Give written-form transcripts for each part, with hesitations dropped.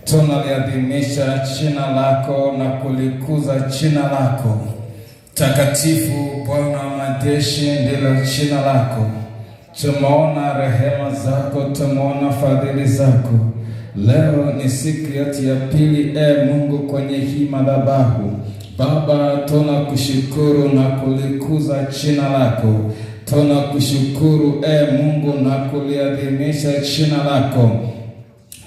tunaliadhimisha jina lako na kulikuza jina lako takatifu. Bwana wa majeshi ndilo jina lako. Tumeona rehema zako, tumeona fadhili zako. Leo ni siku yetu ya pili, Mungu, kwenye hii madhabahu. Baba, tunakushukuru na kulikuza jina lako. Tunakushukuru Mungu na kuliadhimisha jina lako.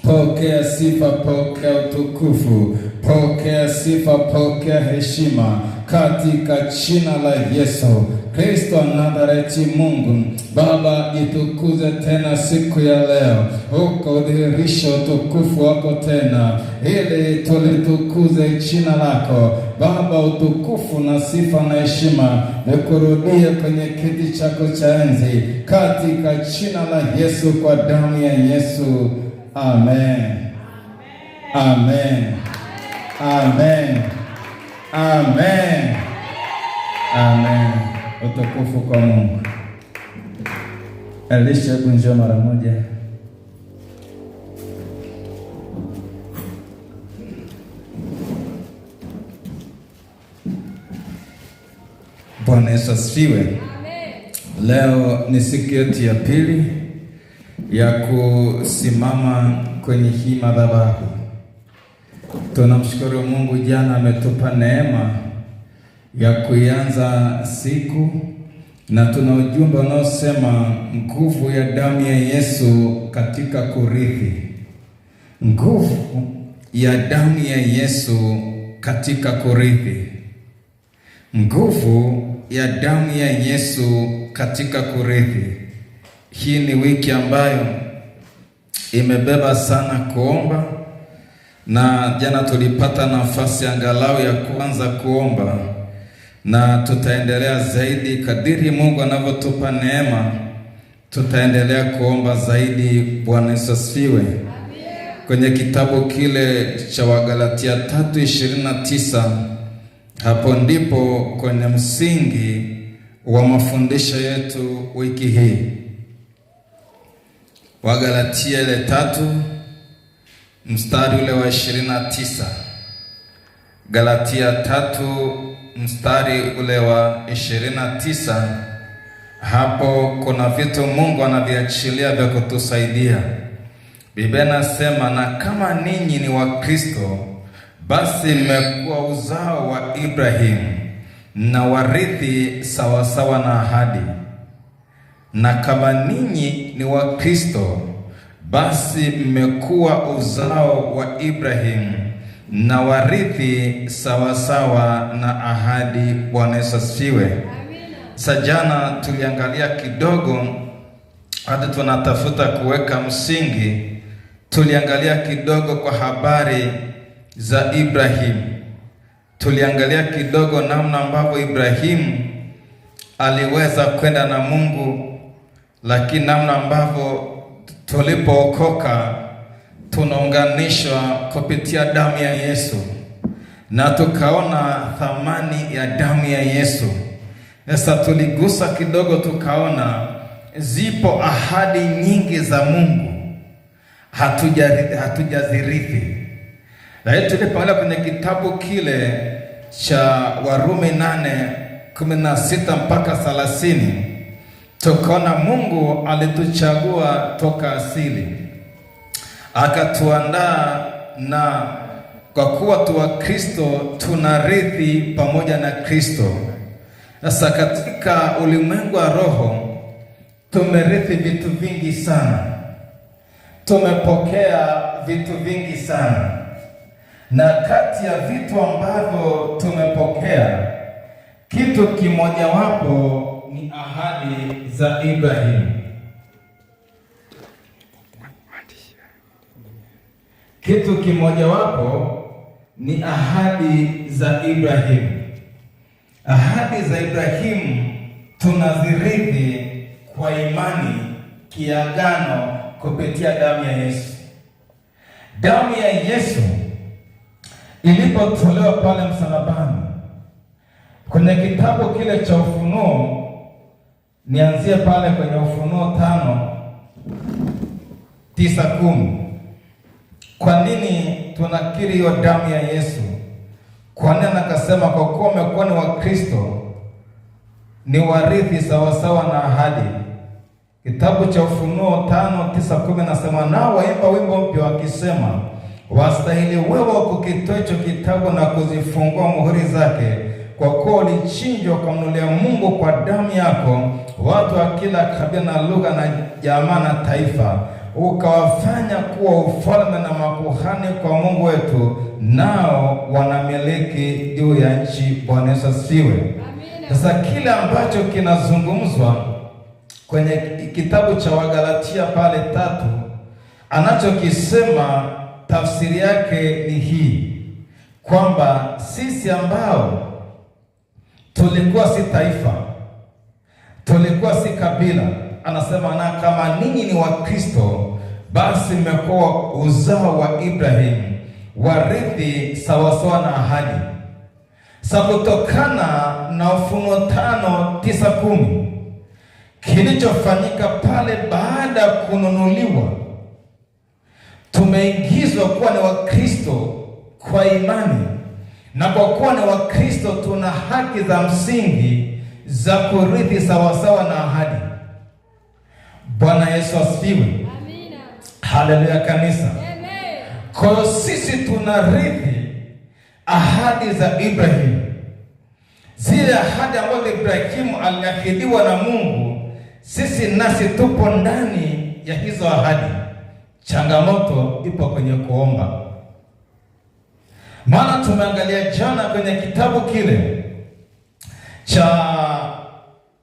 Pokea sifa, pokea utukufu, pokea sifa, pokea heshima katika jina la Yesu Kristo wa Nazareti. Mungu Baba, itukuze tena siku ya leo, ukadhihirisha utukufu wako tena, ili tulitukuze jina lako Baba. Utukufu na sifa na heshima nikurudie kwenye kiti chako cha enzi, katika jina la Yesu, kwa damu ya Yesu. Amen. Amen. Amen. Amen. Amen. Utukufu kwa Mungu. Elisha, njoo mara moja. Bwana Yesu asifiwe. Amen. Leo ni siku yetu ya pili ya kusimama kwenye hii madhabahu. Tunamshukuru Mungu, jana ametupa neema ya kuanza siku, na tuna ujumbe unaosema nguvu ya damu ya Yesu katika kurithi. Nguvu ya damu ya Yesu katika kurithi. Nguvu ya damu ya Yesu katika kurithi. Hii ni wiki ambayo imebeba sana kuomba, na jana tulipata nafasi angalau ya kuanza kuomba, na tutaendelea zaidi kadiri Mungu anavyotupa neema. Tutaendelea kuomba zaidi. Bwana Yesu asifiwe. Kwenye kitabu kile cha Wagalatia 3:29, hapo ndipo kwenye msingi wa mafundisho yetu wiki hii. Wagalatia 3 mstari ule wa 29. Galatia 3 mstari ule wa 29. Hapo kuna vitu Mungu anaviachilia vya kutusaidia. Biblia inasema, na kama ninyi ni wa Kristo, basi mmekuwa uzao wa Ibrahimu na warithi sawasawa na ahadi. Na kama ninyi ni wa Kristo, basi mmekuwa uzao wa Ibrahimu na warithi sawasawa na ahadi. Bwana Yesu asifiwe. Sajana tuliangalia kidogo, hadi tunatafuta kuweka msingi. Tuliangalia kidogo kwa habari za Ibrahimu. Tuliangalia kidogo namna ambavyo Ibrahimu aliweza kwenda na Mungu, lakini namna ambavyo tulipookoka tunaunganishwa kupitia damu ya Yesu, na tukaona thamani ya damu ya Yesu. Sasa tuligusa kidogo, tukaona zipo ahadi nyingi za Mungu hatujazirithi. Lakini tulipoangalia kwenye kitabu kile cha Warumi 8:16 mpaka 30, tukaona Mungu alituchagua toka asili, akatuandaa, na kwa kuwa tu wa Kristo tunarithi pamoja na Kristo. Sasa katika ulimwengu wa roho tumerithi vitu vingi sana, tumepokea vitu vingi sana, na kati ya vitu ambavyo tumepokea, kitu kimojawapo ni ahadi za Ibrahimu. Kitu kimojawapo ni ahadi za Ibrahimu. Ahadi za Ibrahimu tunazirithi kwa imani, kiagano, kupitia damu ya Yesu. Damu ya Yesu ilipotolewa pale msalabani, kwenye kitabu kile cha Ufunuo, nianzie pale kwenye Ufunuo 5:9-10. Kwa nini tunakiri hiyo damu ya Yesu? Kwa nini akasema kwa kuwa wamekuwa ni Wakristo, ni warithi sawasawa na ahadi? Kitabu cha Ufunuo 5:9-10 nasema, nao waimba wimbo mpya wakisema, wastahili wewe kukitoa hicho kitabu na kuzifungua muhuri zake, kwa kuwa ulichinjwa ukamnunulia Mungu kwa damu yako watu wa kila kabila na lugha na jamaa na taifa, ukawafanya kuwa ufalme na makuhani kwa Mungu wetu, nao wanamiliki juu ya nchi. Bwana Yesu asifiwe. Sasa kile ambacho kinazungumzwa kwenye kitabu cha Wagalatia pale 3, anachokisema tafsiri yake ni hii, kwamba sisi ambao tulikuwa si taifa, tulikuwa si kabila, anasema na kama ninyi ni Wakristo, basi mmekuwa uzao wa Ibrahim, warithi sawasawa na ahadi. Sasa kutokana na Ufunuo 5:9-10 kilichofanyika pale baada ya kununuliwa, tumeingizwa kuwa ni Wakristo kwa imani, na kwa kuwa ni Wakristo tuna haki za msingi za kurithi sawasawa na ahadi. Bwana Yesu asifiwe. Amina. Haleluya kanisa. Amen. Kwa sisi tunarithi ahadi za Ibrahim, zile ahadi ambazo Ibrahimu aliahidiwa na Mungu. Sisi nasi tupo ndani ya hizo ahadi. Changamoto ipo kwenye kuomba. Maana tumeangalia jana kwenye kitabu kile cha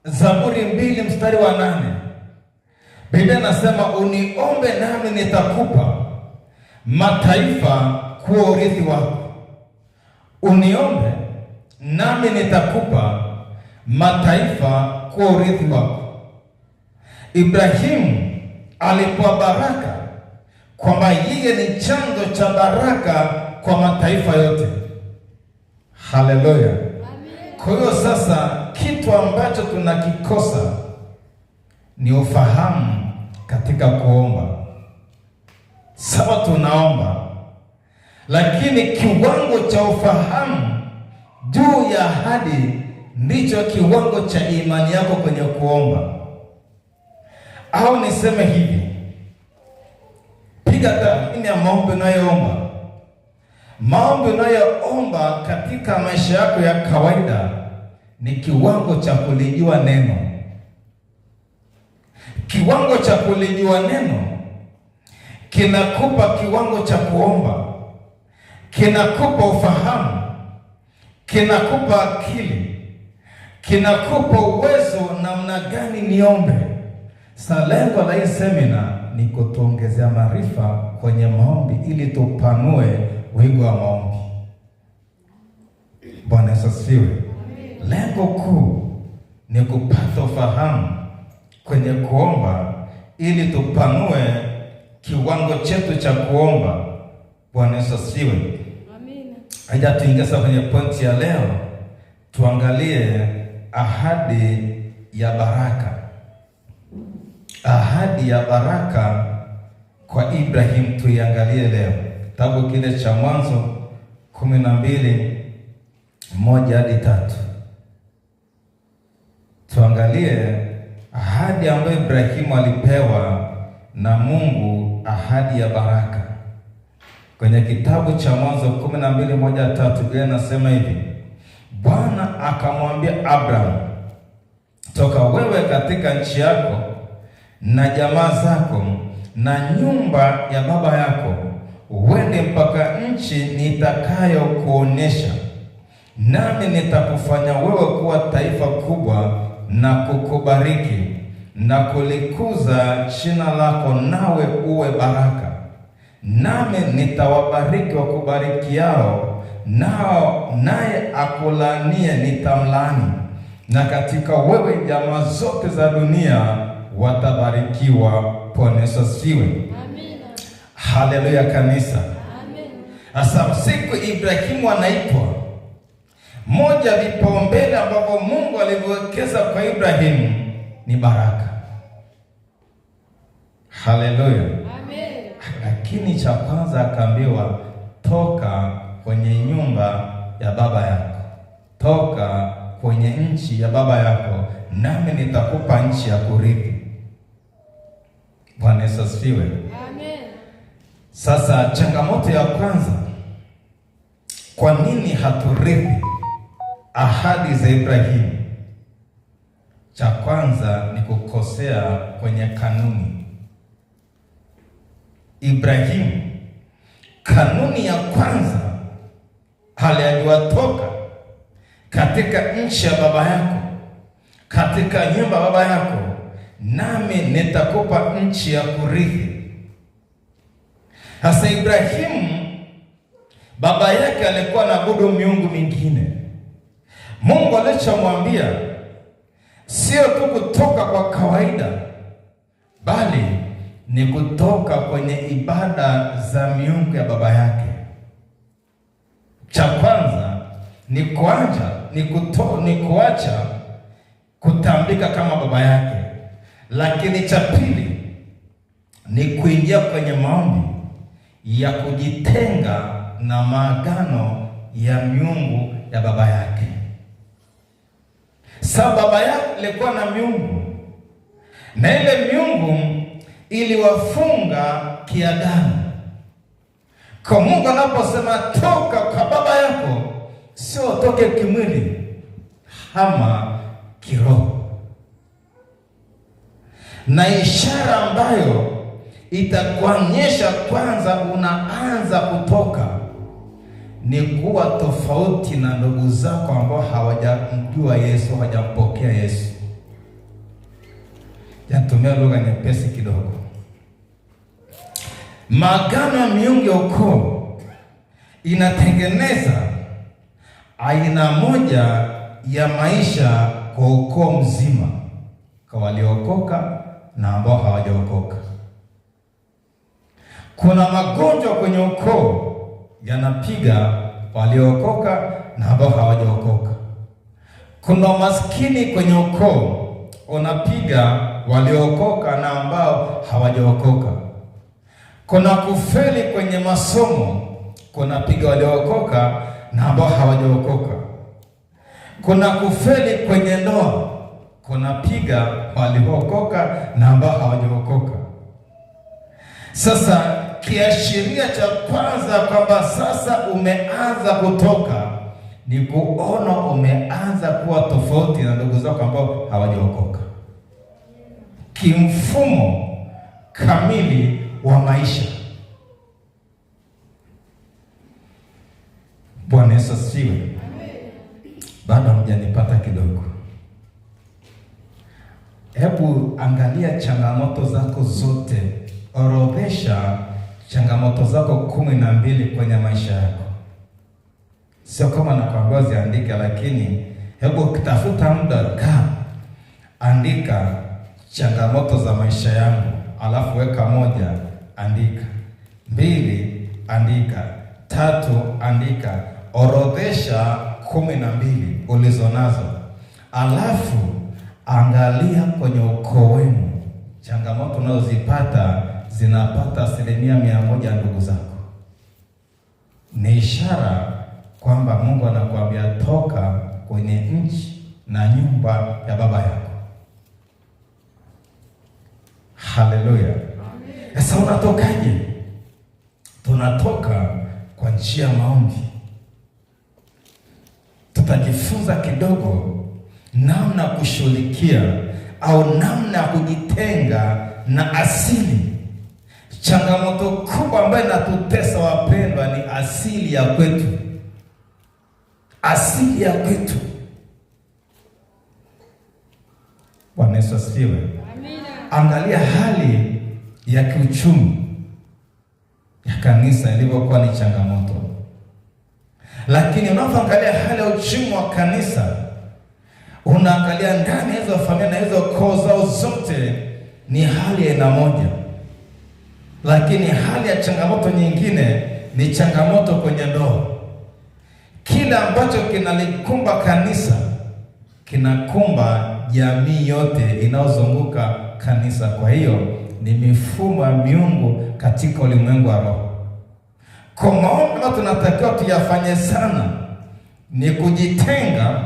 Zaburi 2:8, Biblia inasema, uniombe nami nitakupa mataifa kuwa urithi wako. Uniombe nami nitakupa mataifa kuwa urithi wako. Ibrahimu alipewa baraka kwamba yeye ni chanzo cha baraka kwa mataifa yote. Haleluya. Kwa hiyo sasa kitu ambacho tunakikosa ni ufahamu katika kuomba. Sawa, tunaomba, lakini kiwango cha ufahamu juu ya ahadi ndicho kiwango cha imani yako kwenye kuomba. Au niseme hivi, piga tathmini ya maombi unayoomba. Maombi unayoomba katika maisha yako ya kawaida ni kiwango cha kulijua neno. Kiwango cha kulijua neno kinakupa kiwango cha kuomba, kinakupa ufahamu, kinakupa akili, kinakupa uwezo namna gani niombe. Sasa lengo la hii semina ni kutuongezea maarifa kwenye maombi ili tupanue wigo wa maombi. Bwana Yesu asifiwe. Lengo kuu ni kupata ufahamu kwenye kuomba ili tupanue kiwango chetu cha kuomba. Bwana Yesu asifiwe. Amina. Haja tuingia sasa kwenye pointi ya leo, tuangalie ahadi ya baraka. Ahadi ya baraka kwa Ibrahim tuiangalie leo. Kitabu kile cha Mwanzo 12:1-3. Tuangalie ahadi ambayo Ibrahimu alipewa na Mungu, ahadi ya baraka. Kwenye kitabu cha Mwanzo 12:1-3 Biblia inasema hivi: Bwana akamwambia Abraham, toka wewe katika nchi yako na jamaa zako na nyumba ya baba yako, uende mpaka nchi nitakayo kuonesha, nami nitakufanya wewe kuwa taifa kubwa na kukubariki na kulikuza jina lako, nawe uwe baraka. Nami nitawabariki wakubarikiao, nao naye akulanie nitamlaani, na katika wewe jamaa zote za dunia watabarikiwa. Bwana Yesu asifiwe. Amina. Haleluya kanisa. Amen. Asa siku Ibrahimu anaitwa, moja vipaumbele ambavyo Mungu alivyowekeza kwa Ibrahimu ni baraka. Haleluya. Amen. lakini cha kwanza akaambiwa, toka kwenye nyumba ya baba yako, toka kwenye nchi ya baba yako, nami nitakupa nchi ya kurithi. Bwana Yesu asifiwe. Amen. Sasa changamoto ya kwanza, kwa nini haturithi ahadi za Ibrahimu? Cha kwanza ni kukosea kwenye kanuni. Ibrahimu, kanuni ya kwanza aliambiwa, toka katika nchi ya baba yako, katika nyumba ya baba yako, nami nitakupa nchi ya kurithi. Sasa Ibrahimu baba yake alikuwa anaabudu miungu mingine. Mungu alichomwambia sio tu kutoka kwa kawaida, bali ni kutoka kwenye ibada za miungu ya baba yake. Cha kwanza ni kuacha kutambika kama baba yake, lakini cha pili ni kuingia kwenye maombi ya kujitenga na maagano ya miungu ya baba yake. Sababu baba yake alikuwa na miungu, na ile miungu iliwafunga kiagano. Kwa Mungu anaposema toka kwa baba yako, sio toke kimwili ama kiroho. Na ishara ambayo itakuonyesha kwanza unaanza kutoka ni kuwa tofauti na ndugu zako ambao hawajamjua Yesu, hawajampokea Yesu. Natumia lugha nyepesi kidogo. Maagano ya miungu ya ukoo inatengeneza aina moja ya maisha kwa ukoo mzima, kwa waliookoka na ambao hawajaokoka. Kuna magonjwa kwenye ukoo yanapiga waliookoka na ambao hawajaokoka. Kuna umaskini kwenye ukoo unapiga waliookoka na ambao hawajaokoka. Kuna kufeli kwenye masomo kunapiga waliookoka na ambao hawajaokoka. Kuna kufeli kwenye ndoa kunapiga waliookoka na ambao hawajaokoka. Sasa kiashiria cha kwanza kwamba sasa umeanza kutoka ni kuona umeanza kuwa tofauti na ndugu zako ambao hawajaokoka. Kimfumo kamili wa maisha. Bwana Yesu asifiwe. Bado hamjanipata kidogo. Hebu angalia changamoto zako zote. Orodhesha changamoto zako 12 kwenye maisha yako. Sio kama nakwambia ziandike, lakini hebu ukitafuta muda andika changamoto za maisha yangu, alafu weka 1, andika 2, andika 3, andika. Orodhesha 12 ulizonazo, alafu angalia kwenye ukoo wenu changamoto unazozipata zinapata 100% ndugu zako. Ni ishara kwamba Mungu anakuambia toka kwenye nchi na nyumba ya baba yako. Haleluya. Sasa unatokaje? Tunatoka kwa njia ya maombi. Tutajifunza kidogo namna kushughulikia au namna kujitenga na asili. Changamoto kubwa ambayo inatutesa wapendwa ni asili ya kwetu. Asili ya kwetu. Bwana Yesu asifiwe. Amina. Angalia hali ya kiuchumi ya kanisa ilivyokuwa ni changamoto. Lakini unapoangalia hali ya uchumi wa kanisa, unaangalia ndani hizo familia na hizo koo zao zote ni hali ya aina moja. Lakini hali ya changamoto nyingine ni changamoto kwenye ndoa. Kile ambacho kinalikumba kanisa kinakumba jamii yote inayozunguka kanisa. Kwa hiyo ni mifumo ya miungu katika ulimwengu wa roho. Kwa maombi tunatakiwa tuyafanye sana ni kujitenga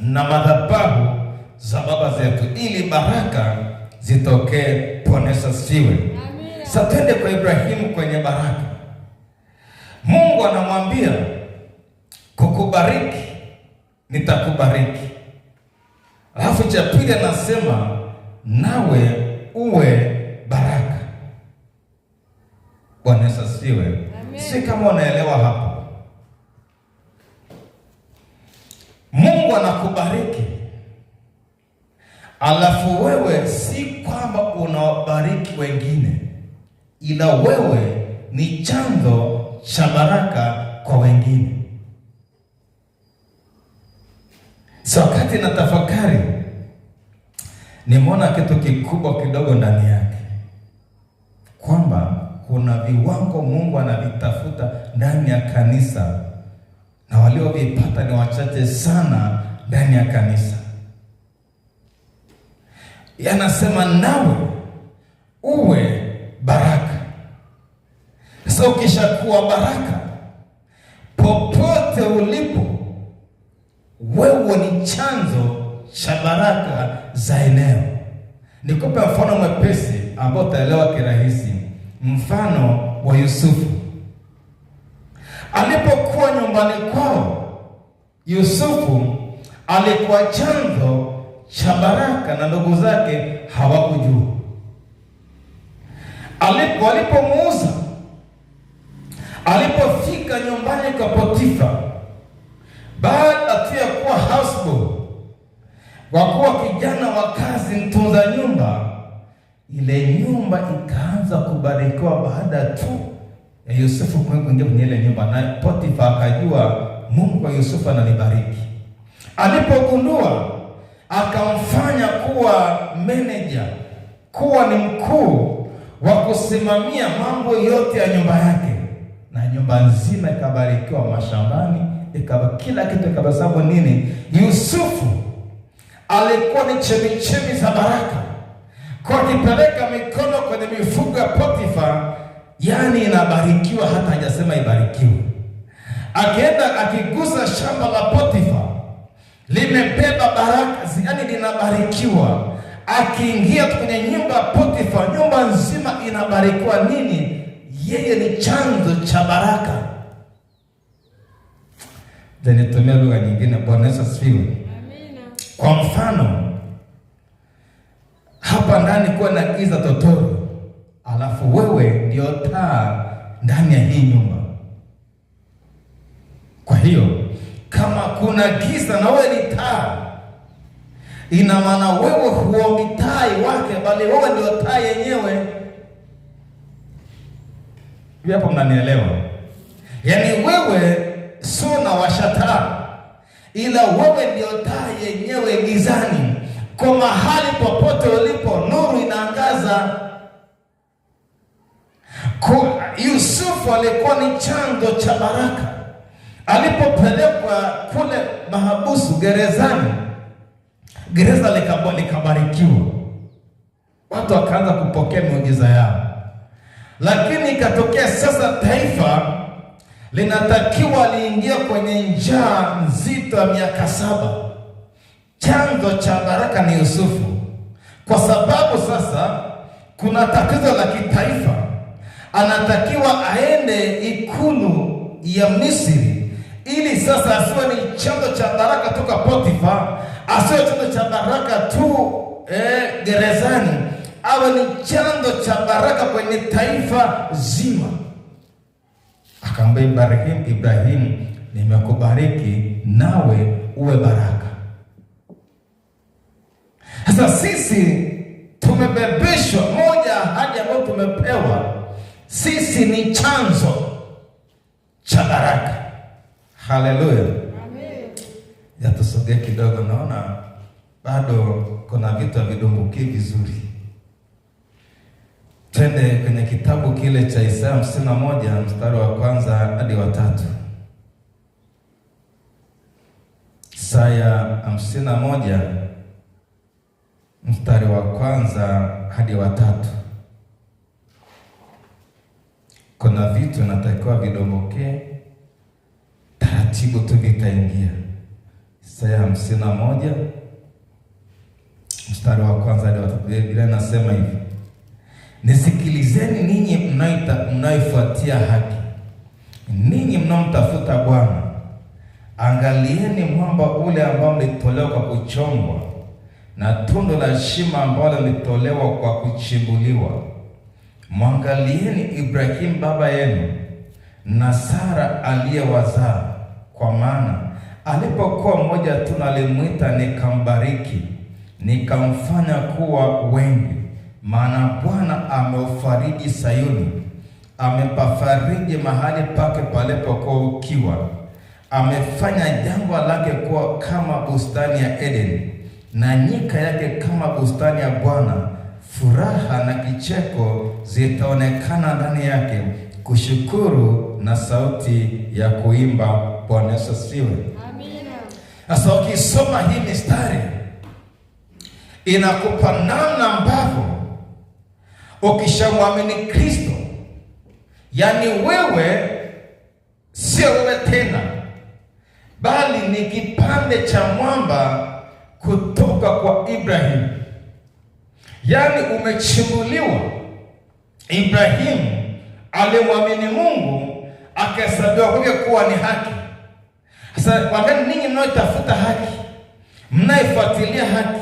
na madhabahu za baba zetu ili baraka zitokee. Ponesa siwe. Sasa twende kwa Ibrahimu kwenye baraka. Mungu anamwambia kukubariki nitakubariki. Alafu cha pili anasema nawe uwe baraka. Bwana Yesu asifiwe. Si kama unaelewa hapo. Mungu anakubariki. Alafu wewe si kwamba unawabariki wengine, ila wewe ni chanzo cha baraka kwa wengine. Wakati na tafakari, nimeona kitu kikubwa kidogo ndani yake, kwamba kuna viwango Mungu anavitafuta ndani ya kanisa, na waliovipata ni wachache sana ndani ya kanisa. Yanasema nawe uwe baraka. Sasa ukishakuwa baraka, popote ulipo, wewe ni chanzo cha baraka za eneo. Nikupe mfano mwepesi ambao utaelewa kirahisi. Mfano wa Yusufu. Alipokuwa nyumbani kwao, Yusufu alikuwa chanzo cha baraka na ndugu zake hawakujua. Alipomuuza, alipofika nyumbani kwa Potifa, baada ya kuwa houseboy, kwa kuwa kijana wa kazi, mtunza nyumba, ile nyumba ikaanza kubarikiwa baada tu ya Yusufu kuingia kwenye ile nyumba, na Potifa akajua Mungu wa Yusufu ananibariki. Alipogundua, akamfanya kuwa manager, kuwa ni mkuu wa kusimamia mambo yote ya nyumba yake, na nyumba nzima ikabarikiwa, mashambani kila kitu ikabasabu nini. Yusufu alikuwa ni chemichemi za baraka, kwa kipeleka mikono kwenye mifugo ya Potifa, yani inabarikiwa, hata hajasema ibarikiwe. Akienda akigusa shamba la Potifa, limebeba baraka, yani linabarikiwa. Akiingia kwenye nyumba ya Potifa, nyumba nzima inabarikiwa. Nini? Yeye ni chanzo cha baraka. Nitumia lugha nyingine. Bwana Yesu asifiwe. Amina. Kwa mfano, hapa ndani kuwa na giza totoro, alafu wewe ndio taa ndani ya hii nyumba. Kwa hiyo kama kuna giza na wewe ni taa, ina maana wewe huombi taa wake, bali wewe ndio taa yenyewe. Hapo mnanielewa? Yaani wewe sio na washataa, ila wewe ndio taa yenyewe gizani. Kwa mahali popote ulipo, nuru inaangaza. Yusufu alikuwa ni chanzo cha baraka. Alipopelekwa kule mahabusu gerezani, gereza likabarikiwa, watu wakaanza kupokea miujiza yao. Lakini ikatokea sasa taifa linatakiwa liingia kwenye njaa nzito ya miaka 7. Chanzo cha baraka ni Yusufu, kwa sababu sasa kuna tatizo la kitaifa. Anatakiwa aende ikulu ya Misri, ili sasa asiwe ni chanzo cha baraka toka Potifa, asiwe chanzo cha baraka tu gerezani, awe ni chanzo cha baraka kwenye taifa zima. Akamwambia Ibrahim, nimekubariki nawe uwe baraka. Sasa sisi tumebebeshwa moja hadi ambayo tumepewa, sisi ni chanzo cha baraka. Haleluya. Amen. Yatusogee kidogo, naona bado kuna vitu vidumbuki vizuri. Twende kwenye kitabu kile cha Isaya 51 mstari wa 1 hadi wa 3. Isaya 51 mstari wa 1 hadi wa 3. kuna vitu natakiwa vidomokee taratibu tu vitaingia. Isaya 51 mstari wa kwanza hadi wa 3, Biblia inasema hivi: nisikilizeni ninyi mnaifuatia haki, ninyi mnaomtafuta Bwana, angalieni mwamba ule ambao mlitolewa kwa kuchongwa, na tundo la shima ambalo lilitolewa kwa kuchimbuliwa. Mwangalieni Ibrahimu baba yenu na Sara aliyewazaa, kwa maana alipokuwa mmoja tu nalimwita nikambariki, nikamfanya kuwa wengi. Maana Bwana ameufariji Sayuni, amepafariji mahali pake palipokuwa ukiwa. Amefanya jangwa lake kuwa kama bustani ya Edeni, na nyika yake kama bustani ya Bwana. Furaha na kicheko zitaonekana ndani yake, kushukuru na sauti ya kuimba. Bwana Yesu asifiwe. Amina. Sasa ukisoma hii mistari inakupa namna ambavyo ukishamwamini Kristo, yani wewe sio wewe tena, bali ni kipande cha mwamba kutoka kwa Ibrahimu. Yani umechimbuliwa. Ibrahimu alimwamini Mungu, akahesabiwa kwake kuwa ni haki. Sasa wakati ninyi mnaotafuta haki, mnaifuatilia haki,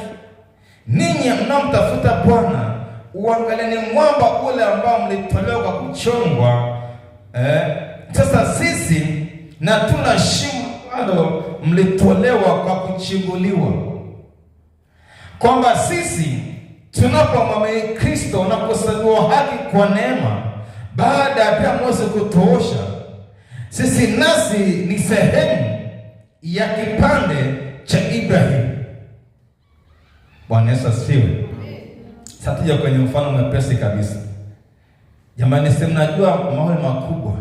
ninyi mnaomtafuta Bwana, uangalieni mwamba ule ambao mlitolewa kwa kuchongwa. Sasa sisi na tuna shimo ambalo mlitolewa kwa kuchimbuliwa, kwamba sisi tunapomwamini Kristo na kuhesabiwa haki kwa neema baada ya pia Mose kutoosha, sisi nasi ni sehemu ya kipande cha Ibrahimu. Bwana Yesu asifiwe. Sasa tuje kwenye mfano mwepesi kabisa. Jamani, si mnajua mawe makubwa?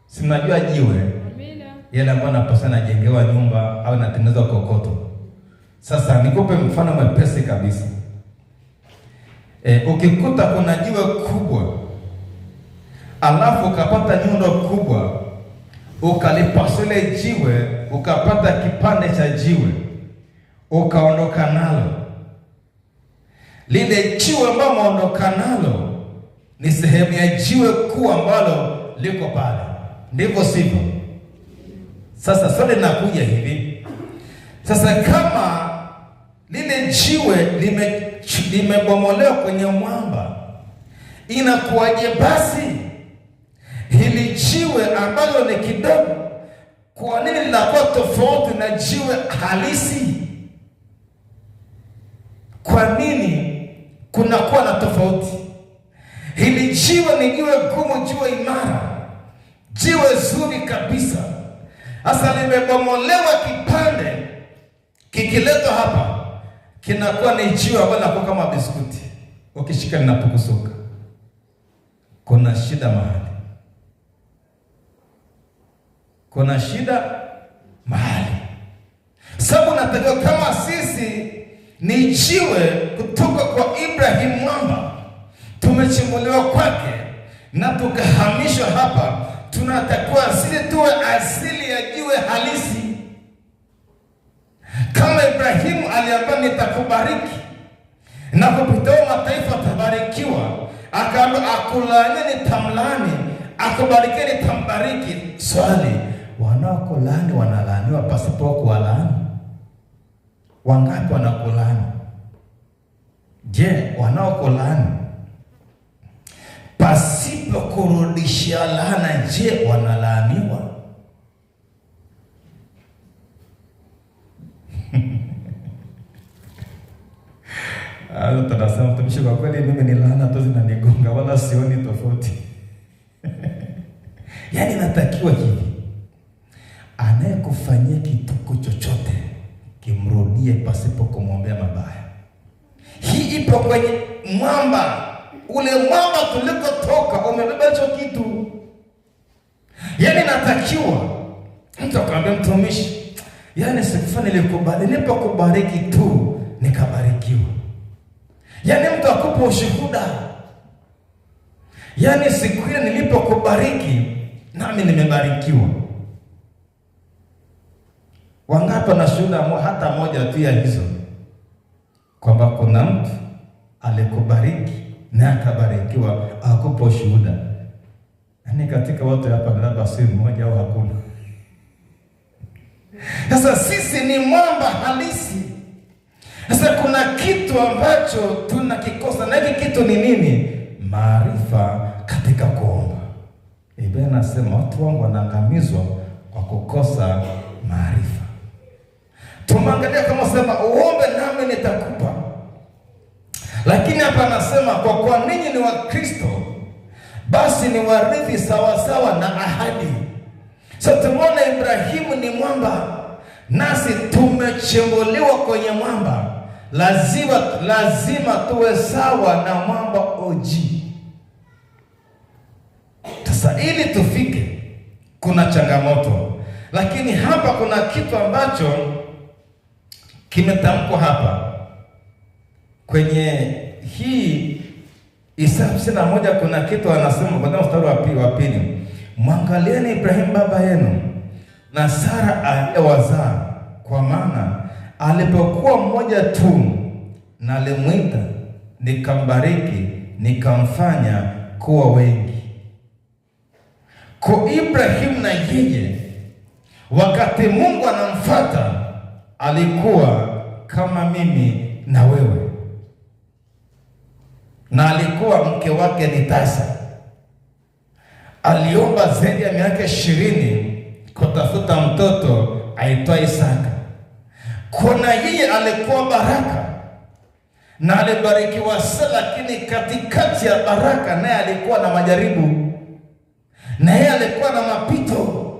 Si mnajua jiwe? Amina. Yale ambayo napasa najengewa nyumba au natengenezwa kokoto. Sasa nikupe mfano mwepesi kabisa. Ukikuta kuna jiwe kubwa, alafu ukapata nyundo kubwa, ukalipasua ile jiwe, ukapata kipande cha jiwe, ukaondoka nalo, lile jiwe ambalo umeondoka nalo ni sehemu ya jiwe kuu ambalo liko pale, ndivyo sivyo? Sasa swali linakuja hivi, sasa kama lile jiwe limebomolewa kwenye mwamba, inakuwaje basi hili jiwe ambalo ni kidogo, kwa nini linakuwa tofauti na jiwe halisi? Kwa nini kunakuwa na tofauti? Hili jiwe ni jiwe gumu, jiwe imara, jiwe zuri kabisa. Sasa limebomolewa kipande, kikiletwa hapa kinakuwa ni jiwe ambalo linakuwa kama biskuti, ukishika linapukusuka. Kuna shida mahali, kuna shida mahali. Sababu natakiwa kama sisi ni jiwe kutoka kwa Ibrahimu mwamba, tumechimbuliwa kwake na tukahamishwa hapa, tunatakiwa sisi tuwe asili ya jiwe halisi. Kama Ibrahimu aliambiwa nitakubariki na kupitia mataifa tabarikiwa, akaambiwa akulaani nitamlaani, akubariki nitambariki. Swali, wanaokulaani wanalaaniwa pasipo kuwalaani? Wangapi wanakulaani? Je, wanaokulaani pasipo kurudishia laana, je, wanalaaniwa? Tunasema mtumishi, kwa kweli mimi ni laana tu zinanigonga, wala sioni tofauti. Yaani natakiwa hivi, anayekufanyia kituko chochote kimrudie pasipo kumwombea mabaya. Hii ipo kwenye mwamba. Ule mwamba tulikotoka umebeba hicho kitu. Yaani natakiwa mtu akamwambia mtumishi, yaani sikufanya nilikubali, nilipokubariki tu nikabarikiwa. Yaani mtu akupa ushuhuda, Yaani siku ile nilipokubariki nami nimebarikiwa. Wangapi na shuhuda hata moja tu ya hizo, kwamba kuna mtu alikubariki na akabarikiwa, akupo shuhuda? Yaani katika wote hapa labda si mmoja au hakuna. Sasa sisi ni mwamba halisi. Sasa kuna kitu ambacho tunakikosa, na hiki kitu ni nini? Maarifa katika kuomba. Biblia inasema watu wangu wanaangamizwa kwa kukosa maarifa. Tumeangalia kama sema uombe nami nitakupa. Lakini hapa anasema kwa kuwa ninyi ni Wakristo, basi ni warithi sawa sawa na ahadi. Sasa tumeona Ibrahimu ni mwamba, nasi tumechimbuliwa kwenye mwamba. Lazima tuwe sawa na mwamba oji. Sasa ili tufike kuna changamoto, lakini hapa kuna kitu ambacho kimetamkwa hapa kwenye hii Isaya 51. Kuna kitu anasema kwa mstari wa pili, mwangalieni Ibrahimu baba yenu na Sara aliyewazaa, kwa maana alipokuwa mmoja tu nalimwita, nikambariki, nikamfanya kuwa wengi. Kwa Ibrahimu na yeye, wakati Mungu anamfuata, alikuwa kama mimi na wewe, na alikuwa mke wake ni tasa. Aliomba zaidi ya miaka 20 kutafuta mtoto aitwa Isaka. Kuna yeye alikuwa baraka na alibarikiwa sana, lakini katikati ya baraka naye alikuwa na majaribu, na yeye alikuwa na mapito,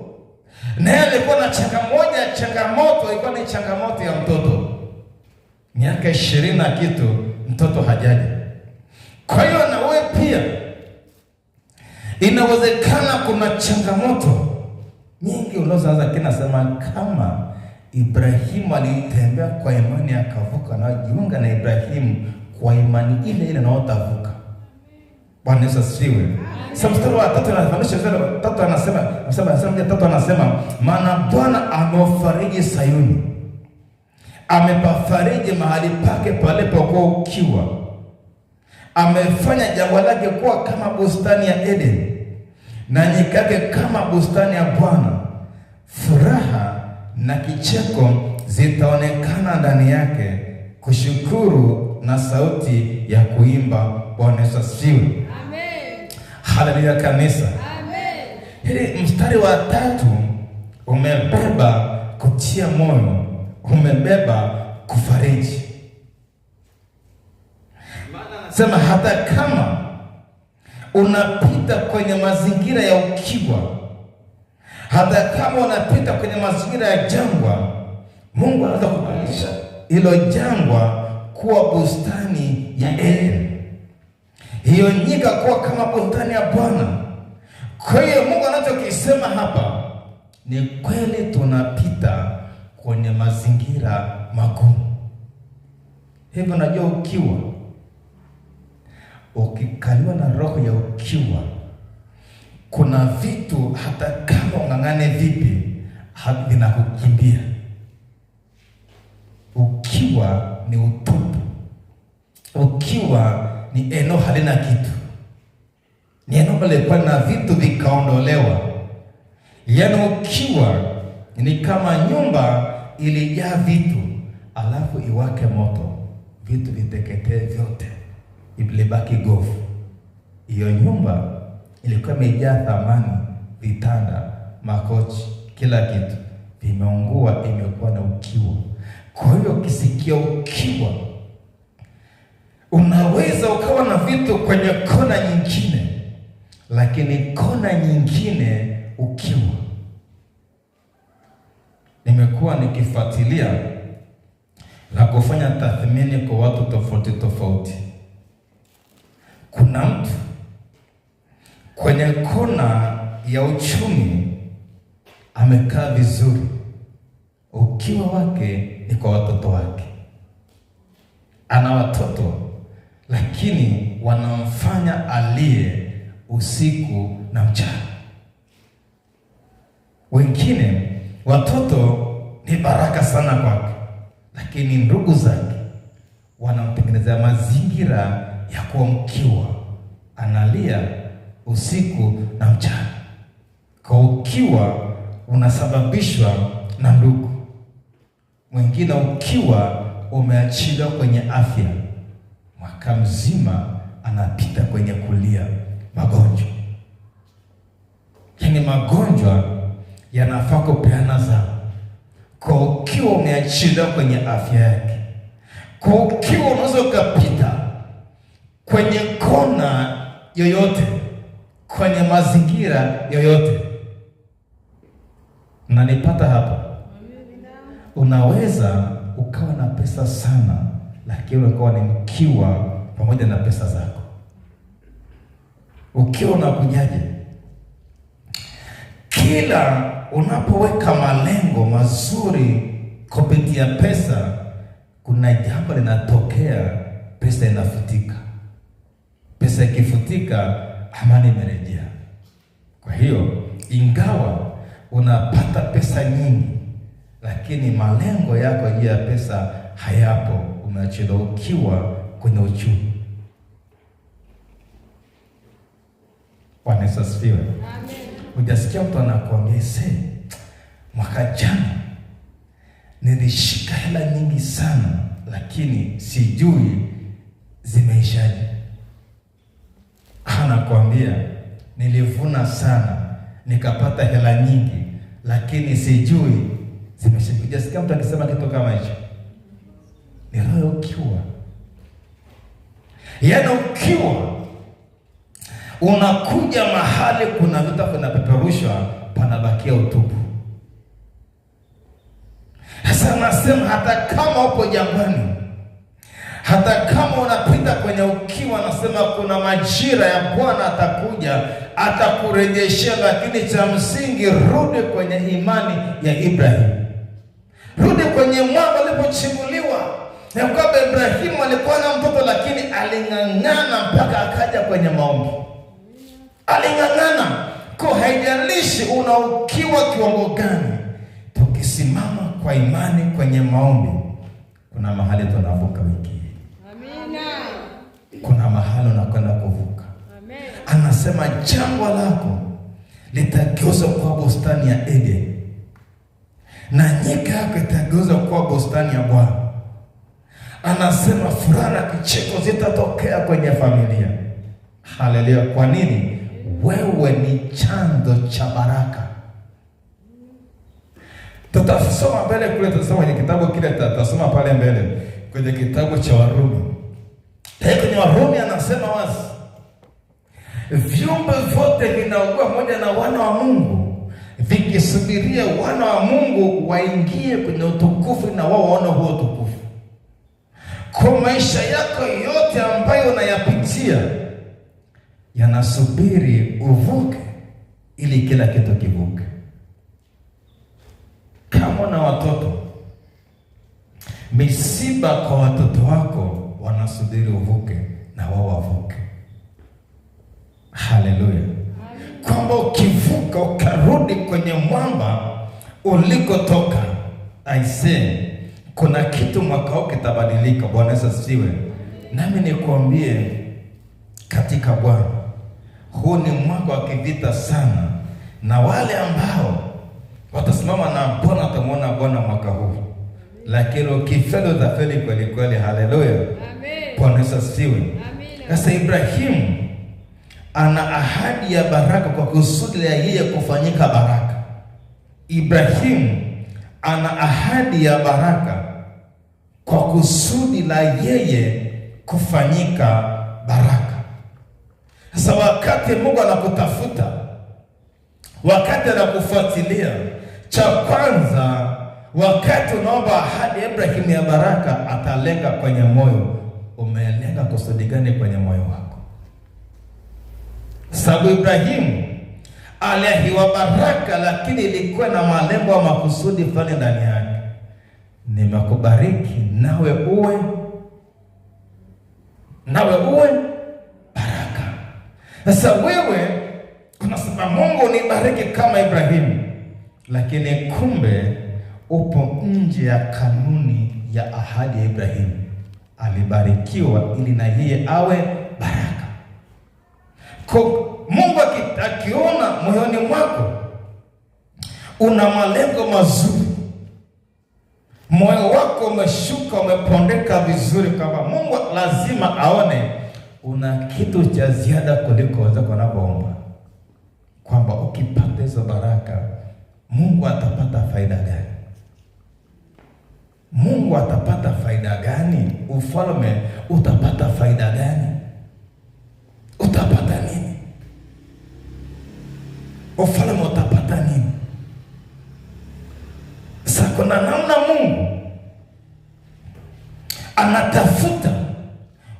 na yeye alikuwa na changamoto. Ilikuwa ni changamoto ya mtoto, miaka 20 na kitu, mtoto hajaja. Kwa hiyo na wewe pia inawezekana kuna changamoto nyingi unazoanza. Kinasema kama Ibrahimu alitembea kwa imani akavuka, na jiunga na Ibrahimu kwa imani ile ile na utavuka. Bwana Yesu asifiwe. Sasa mstari wa 3 anafundisha anasema maana Bwana amefariji Sayuni, amepafariji mahali pake palipokuwa ukiwa, amefanya jangwa lake kuwa kama bustani ya Eden, na nyika yake kama bustani ya Bwana. Furaha na kicheko zitaonekana ndani yake, kushukuru na sauti ya kuimba. Bwana Yesu asifiwe. Amen. Haleluya kanisa. Amen. Hili mstari wa 3 umebeba kutia moyo, umebeba kufariji. Sema hata kama unapita kwenye mazingira ya ukiwa, hata kama unapita kwenye mazingira ya jangwa, Mungu anaweza kubadilisha hilo jangwa kuwa bustani ya Eden, hiyo nyika kuwa kama bustani ya Bwana. Kwa hiyo Mungu anachokisema hapa ni kweli, tunapita kwenye mazingira magumu. Hivyo najua ukiwa, ukikaliwa na roho ya ukiwa, kuna vitu hata kama ungangane vipi vinakukimbia. Ukiwa ni utupu, ukiwa ni eneo halina kitu, ni eneo palikuwa na vitu vikaondolewa. Yaani ukiwa ni kama nyumba ilijaa vitu, alafu iwake moto, vitu viteketee vyote, ilibaki gofu. Hiyo nyumba ilikuwa imejaa thamani, vitanda, makochi, kila kitu vimeungua, imekuwa na ukiwa. Kwa hiyo ukisikia ukiwa, unaweza ukawa na vitu kwenye kona nyingine, lakini kona nyingine ukiwa. Nimekuwa nikifuatilia na kufanya tathmini kwa watu tofauti tofauti. Kuna mtu kwenye kona ya uchumi amekaa vizuri, ukiwa wake ni kwa watoto wake. Ana watoto lakini wanamfanya aliye usiku na mchana. Wengine watoto ni baraka sana kwake, lakini ndugu zake wanamtengenezea mazingira ya kuwa mkiwa, analia usiku na mchana. Kwa ukiwa unasababishwa na ndugu. Mwingine ukiwa umeachiliwa kwenye afya, mwaka mzima anapita kwenye kulia magonjwa. Yaani magonjwa yanafaa kupeana zao. Kwa ukiwa umeachiliwa kwenye afya yake, kwa ukiwa unaweza ukapita kwenye kona yoyote, kwenye mazingira yoyote. Nanipata hapa? Unaweza ukawa na pesa sana, lakini ukawa ni mkiwa pamoja na pesa zako. Ukiwa unakujaje? Kila unapoweka malengo mazuri kupitia pesa, kuna jambo linatokea, pesa inafutika. Pesa ikifutika, amani imerejea. Kwa hiyo, ingawa unapata pesa nyingi, lakini malengo yako juu ya pesa hayapo, umeachiliwa ukiwa kwenye uchumi. Bwana Yesu asifiwe. Amen. Hujasikia mtu anakuambia, mwaka jana nilishika hela nyingi sana, lakini sijui zimeishaje. Anakuambia, nilivuna sana nikapata hela nyingi, lakini sijui zimeshaje. Hujasikia mtu akisema kitu kama hicho? Ni roho ukiwa. Yaani ukiwa unakuja mahali kuna vitu vinapeperushwa, panabakia utupu. Sasa nasema hata kama upo jangwani, hata kama unapita kwenye ukiwa, nasema kuna majira ya Bwana atakuja, atakurejeshea. Lakini cha msingi, rudi kwenye imani ya Ibrahimu. Rudi kwenye mwamba ulipochimbuliwa. Na kwamba Ibrahimu alikuwa na mtoto, lakini aling'ang'ana mpaka akaja kwenye maombi. Aling'ang'ana. Kwa haijalishi una ukiwa kiwango gani, tukisimama kwa imani kwenye maombi, kuna mahali tunavuka wiki. Amina. Kuna mahali unakwenda kuvuka. Amen. Anasema jangwa lako litageuzwa kuwa bustani ya Eden, na nyika yako itageuzwa kuwa bustani ya Bwana. Anasema furaha na kicheko zitatokea kwenye familia. Haleluya. Kwa nini? Wewe ni chanzo cha baraka. Tutasoma mbele kule, tutasoma kwenye kitabu kile, tutasoma pale mbele kwenye kitabu cha Warumi. Kwenye Warumi anasema wazi, viumbe vyote vinaugua pamoja na wana wa Mungu, vikisubiria wana wa Mungu waingie kwenye utukufu, na wao waone huo utukufu. Kwa maisha yako yote ambayo unayapitia, yanasubiri uvuke ili kila kitu kivuke. Kama na watoto, misiba kwa watoto wako wanasubiri uvuke na wao wavuke. Haleluya. Kwamba ukivuka ukarudi kwenye mwamba ulikotoka, aisee, kuna kitu mwaka huu kitabadilika. Bwana Yesu asifiwe. Nami nikuambie katika Bwana, huu ni mwaka wa kivita sana, na wale ambao watasimama na Bwana watamuona Bwana mwaka huu. Lakini ukifeli utafeli kweli kweli. Haleluya. Amen. Bwana Yesu asifiwe. Sasa Ibrahimu ana ahadi ya baraka kwa kusudi la yeye kufanyika baraka. Ibrahimu ana ahadi ya baraka kwa kusudi la yeye kufanyika baraka. Sasa wakati Mungu anakutafuta, wakati anakufuatilia, cha kwanza, wakati unaomba ahadi ya Ibrahimu ya baraka, atalenga kwenye moyo. Umelenga kusudi gani kwenye moyo wako? Sababu Ibrahimu aliahiwa baraka, lakini ilikuwa na malengo ya makusudi fulani ndani yake. Nimekubariki nawe uwe baraka. Sasa wewe unasema Mungu nibariki kama Ibrahimu, lakini kumbe upo nje ya kanuni ya ahadi ya Ibrahimu. Alibarikiwa ili na yeye awe baraka. Kwa Mungu akiona moyoni mwako una malengo mazuri, moyo wako umeshuka, umepondeka vizuri, kama Mungu lazima aone una kitu cha ziada kuliko wenzako wanapoomba, kwamba ukipata hizo baraka Mungu atapata faida gani? Mungu atapata faida gani? Ufalme utapata faida gani? Utapata nini? Ufalme utapata nini? Sasa kuna namna Mungu anatafuta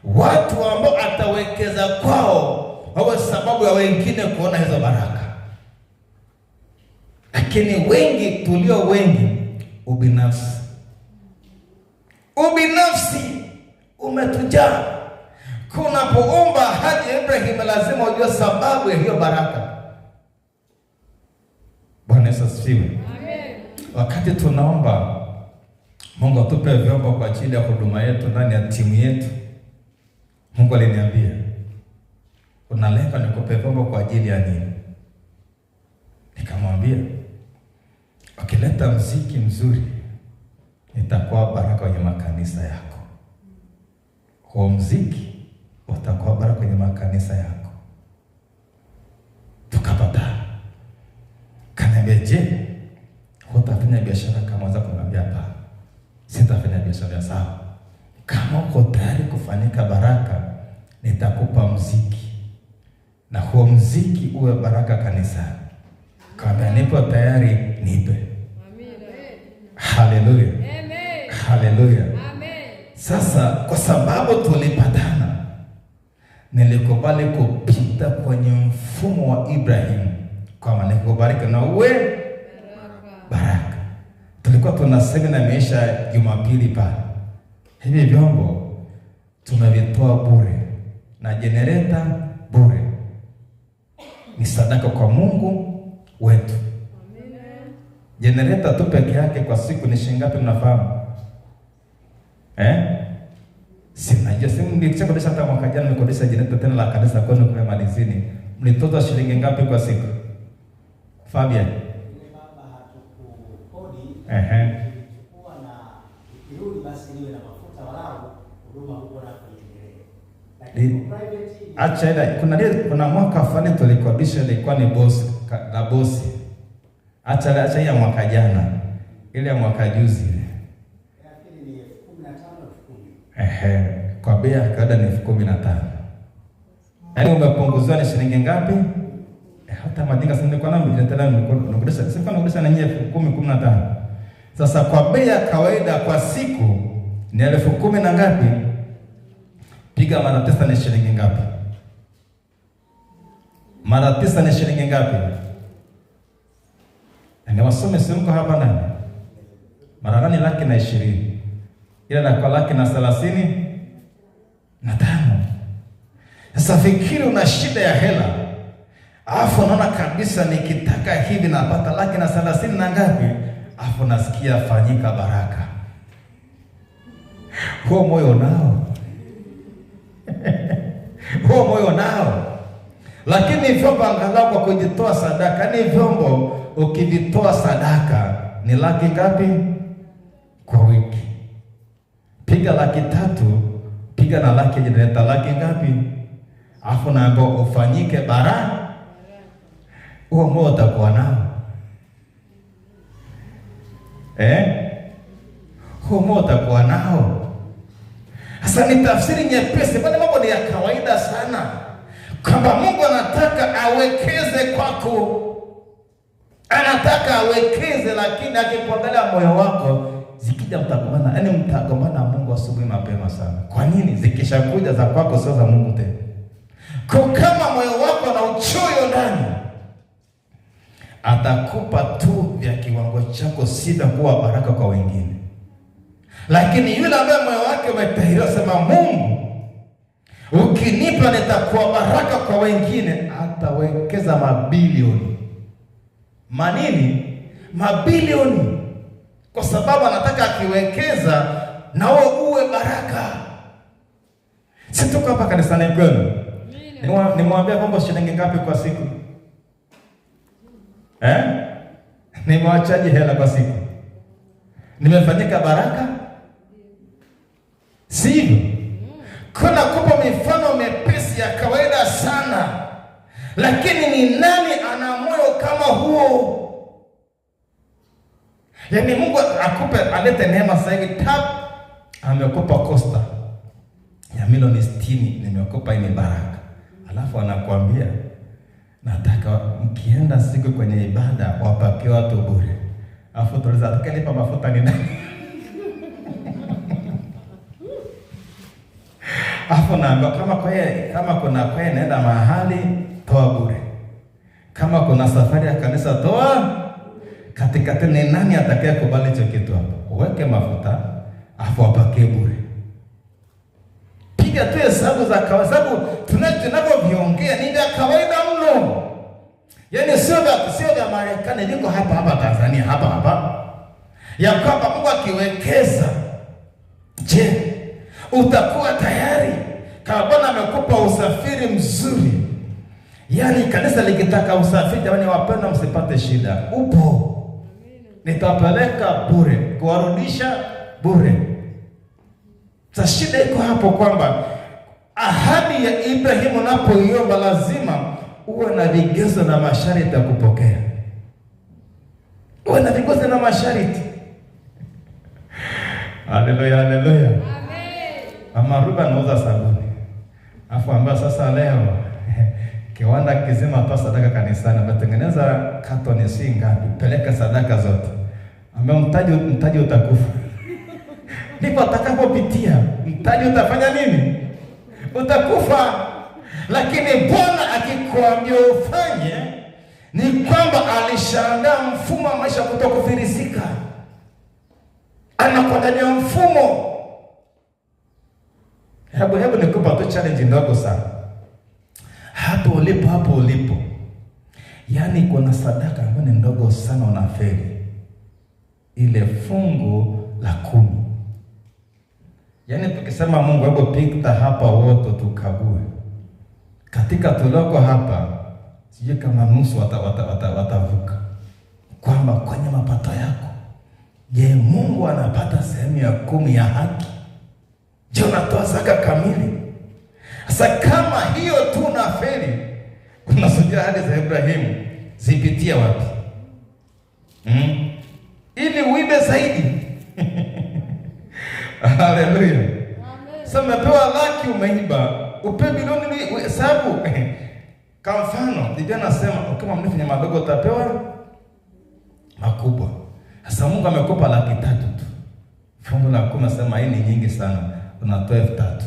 watu ambao atawekeza kwao wawe sababu ya wengine kuona hizo baraka. Lakini wengi tulio wengi, ubinafsi umetujaa. Kunapoomba hadi Ibrahim lazima ujue sababu ya hiyo baraka. Bwana Yesu asifiwe. Amen. Wakati tunaomba Mungu atupe vyombo kwa ajili ya huduma yetu ndani ya timu yetu, Mungu aliniambia, unalenga nikupe vyombo kwa ajili ya nini? Nikamwambia, ukileta muziki mzuri itakuwa baraka kwenye makanisa yako. Huo muziki utakuwa baraka kwenye makanisa yako. Tukapata. Kaniambia, je, utafanya biashara kama za kunambia hapa? Sitafanya biashara sawa. Kama uko tayari kufanyika baraka, nitakupa muziki. Na huo muziki uwe baraka kanisani. Kama nipo tayari, nipe. Amen. Haleluya. Amen. Haleluya. Amen. Sasa kwa sababu tulipatana, nilikubali kupita kwenye mfumo wa Ibrahim, kama nikubariki na uwe baraka. Tulikuwa tuna semina imeisha Jumapili pale. Hivi vyombo tumevitoa bure na generator bure. Ni sadaka kwa Mungu wetu. Amen. Generator tu peke yake kwa siku ni shilingi ngapi mnafahamu? Sinajua simu nilichokodesha hata mwaka jana nimekodesha generator tena la kanisa kwenu kule Malizini. Mlitoza shilingi ngapi kwa siku? Fabian. Baba hatukukodi. Tulikuwa na kirudi basi niwe na mafuta walau huduma huko na kuendelea. Lakini private kuna mwaka fulani tulikodisha ilikuwa ni bosi. Acha ya mwaka jana. Ile ya mwaka juzi. Lakini ni 15,000. Kwa bei ya kawaida ni 15,000. Yaani umepunguzwa ni shilingi ngapi? Hata madinga sasa nilikuwa na mjadala nikodesha. Sasa nikodesha na nyie 10,015. Sasa kwa bei ya kawaida kwa siku ni 10,000 na ngapi? Piga mara 9 ni shilingi ngapi? Mara 9 ni shilingi ngapi? Na wasome simko hapa ndani. Mara gani? 120,000. Ila na kwa 135,000. Sasa fikiri una shida ya hela. Alafu unaona kabisa nikitaka hivi napata 130,000 na ngapi? Alafu nasikia fanyika baraka. Huo moyo nao. Huo moyo nao. Lakini vyombo angalau kwa kujitoa sadaka, ni vyombo ukivitoa sadaka ni 100,000 ngapi kwa wiki? Piga 300,000, piga na 100,000 inaleta 100,000 ngapi? Alafu naambiwa ufanyike baraka. Huo moyo utakuwa nao. Huo moyo utakuwa nao. Sasa ni tafsiri nyepesi, bali mambo ni ya kawaida sana. Kwamba Mungu anataka awekeze kwako. Anataka awekeze, lakini akikuangalia moyo wako, zikija mtagombana. Yaani mtagombana na Mungu asubuhi mapema sana. Kwa nini? Zikishakuja za kwako sio za Mungu tena. Kwa kama moyo wako na uchoyo ndani, atakupa tu vya kiwango chako, sita kuwa baraka kwa wengine. Lakini yule ambaye moyo wake umetahiriwa, sema Mungu, ukinipa nitakuwa baraka kwa wengine. Atawekeza mabilioni, mabilioni, kwa sababu anataka akiwekeza na wewe uwe baraka. Si tuko hapa kanisani kwenu, nimwambia kwamba shilingi ngapi kwa siku? Nimewachaji hela kwa siku, nimefanyika baraka, sivyo? Kuna kupa mifano mepesi ya kawaida sana, lakini ni nani ana moyo kama huo? Yaani Mungu akupe, alete neema sasa hivi tap, amekupa Costa ya milioni 60, nimekupa hii baraka. Alafu anakuambia nataka mkienda siku kwenye ibada wapakie watu bure. Alafu tuliza atakalipa mafuta ni nani? Alafu naambia kama kuna kwaya naenda mahali, toa bure. Kama kuna safari ya kanisa, toa. Katikati ni nani atakaye kubali hicho kitu hapo? Uweke mafuta, alafu wapakie bure. Piga tu hesabu za kawaida, sababu tunavyoviongea ni vya kawaida mno. Yaani sio vya Marekani, niko hapa Tanzania hapa. Ya kwamba Mungu akiwekeza, je, utakuwa tayari? Kama Bwana amekupa usafiri mzuri, yaani kanisa likitaka usafiri, jamani wapenda, msipate shida, upo. Nitapeleka bure, kuwarudisha bure. Sasa shida iko hapo kwamba ahadi ya Ibrahimu unapoiomba lazima uwe na vigezo na masharti ya kupokea. Uwe na vigezo na masharti. Haleluya, haleluya. Amen. Mama Ruba anauza sabuni. Afu ambaye sasa leo kiwanda kizima toa sadaka kanisani, ametengeneza katoni ngapi, peleka sadaka zote. Mtaji utakufa. Ndipo atakapopitia, mtaji utafanya nini? Utakufa. Lakini Bwana akikwambia ufanye, ni kwamba alishaandaa mfumo wa maisha kutokufilisika. Anakuandalia mfumo. Hebu nikupa tu challenge ndogo sana. Hapo ulipo. Yaani kuna sadaka ambayo ni ndogo sana unafeli. Ile fungu la 10. Yaani tukisema Mungu hebu pikta hapa wote tukague. Katika tuloko hapa, sije kama nusu watavuka. Kwamba kwenye mapato yako, je, Mungu anapata sehemu ya 10 ya haki? Je, unatoa zaka kamili? Sasa kama hiyo tu unafeli, unasujia hadi za Ibrahimu zipitia wapi? Ili uibe zaidi. Haleluya. Sasa umepewa laki, umeiba, upe bilioni, sababu kwa mfano Biblia nasema kama mnifanya madogo utapewa makubwa. Sasa Mungu amekupa 300,000 tu. Fungu la 10 nasema hii ni nyingi sana, unatoa 3,000.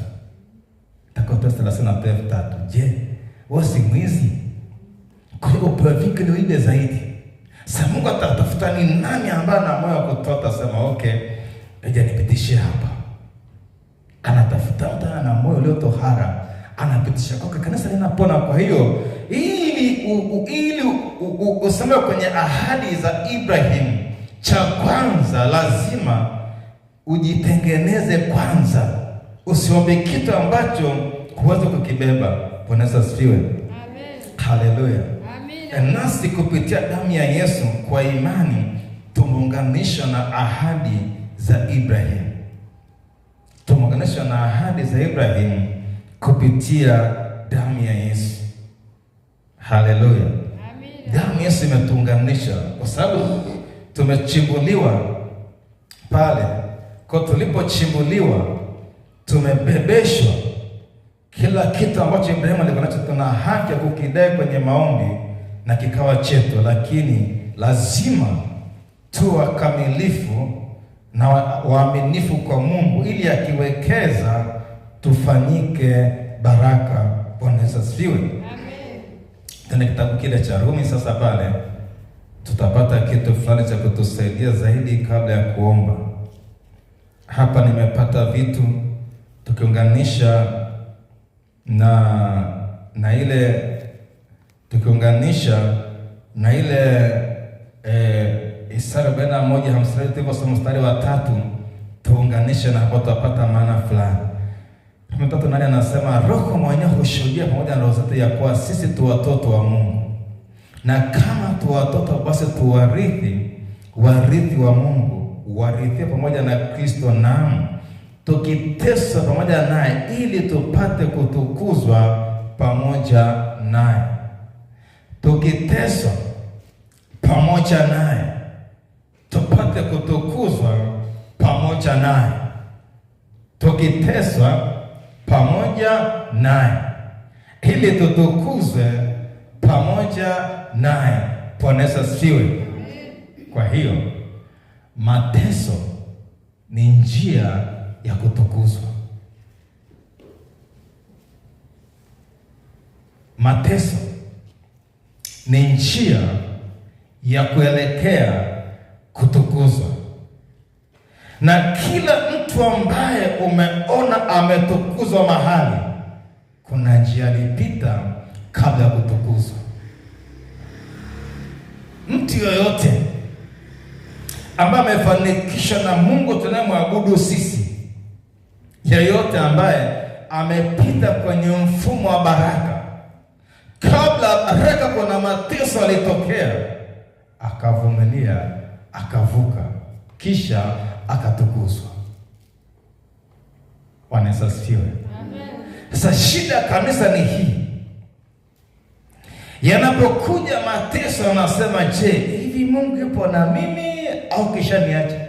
Takotoa 30 na 3,000. Je, wewe si mwizi? Kwa hiyo upewe ndio ibe zaidi. Sasa Mungu atatafuta ni nani ambaye ana moyo wa kutoa, atasema okay, ngoja nipitishie hapa. Anatafuta mtu ana moyo ulio tohara, anapitisha kwa kanisa linapona. Kwa hiyo ili useme kwenye ahadi za Ibrahim, cha kwanza lazima ujitengeneze kwanza. Usiombe kitu ambacho huwezi kukibeba. Bwana asifiwe. Amen. Haleluya. Amen. Nasi kupitia damu ya Yesu kwa imani tumeunganishwa na ahadi za Ibrahim. Tumeunganishwa na ahadi za Ibrahim kupitia damu ya Yesu. Haleluya. Amen. Damu ya Yesu imetuunganisha kwa sababu tumechimbuliwa pale. Kwa tulipochimbuliwa tumebebeshwa kila kitu ambacho Ibrahimu alikuwa nacho. Tuna haki ya kukidai kwenye maombi na kikawa chetu, lakini lazima tuwe wakamilifu na waaminifu kwa Mungu ili akiwekeza tufanyike baraka. Bwana asifiwe. Amen. Tena kitabu kile cha Rumi sasa pale tutapata kitu fulani cha kutusaidia zaidi kabla ya kuomba. Hapa nimepata vitu tukiunganisha na ile tukiunganisha na ile Isaya 41:50 mstari wa 3, tuunganishe na hapo tutapata maana fulani. 3:8 anasema Roho mwenyewe hushuhudia pamoja na roho zetu ya kuwa sisi tu watoto wa Mungu, na kama tu watoto basi tu warithi wa Mungu, warithi pamoja na Kristo, naam tukiteswa pamoja naye ili tupate kutukuzwa pamoja naye. Tukiteswa pamoja naye tupate kutukuzwa pamoja naye. Tukiteswa pamoja naye ili tutukuzwe pamoja naye. Bwana Yesu asifiwe. Kwa hiyo mateso ni njia ya kutukuzwa. Mateso ni njia ya kuelekea kutukuzwa. Na kila mtu ambaye umeona ametukuzwa mahali, kuna njia alipita kabla ya kutukuzwa. Mtu yoyote ambaye amefanikishwa na Mungu tunayemwabudu sisi, yeyote ambaye amepita kwenye mfumo wa baraka, kabla baraka kuna mateso alitokea, akavumilia, akavuka, kisha akatukuzwa. Bwana Yesu asifiwe. Amen. Sasa shida kanisa ni hii, yanapokuja mateso anasema, je, hivi Mungu yupo na mimi au kisha niache?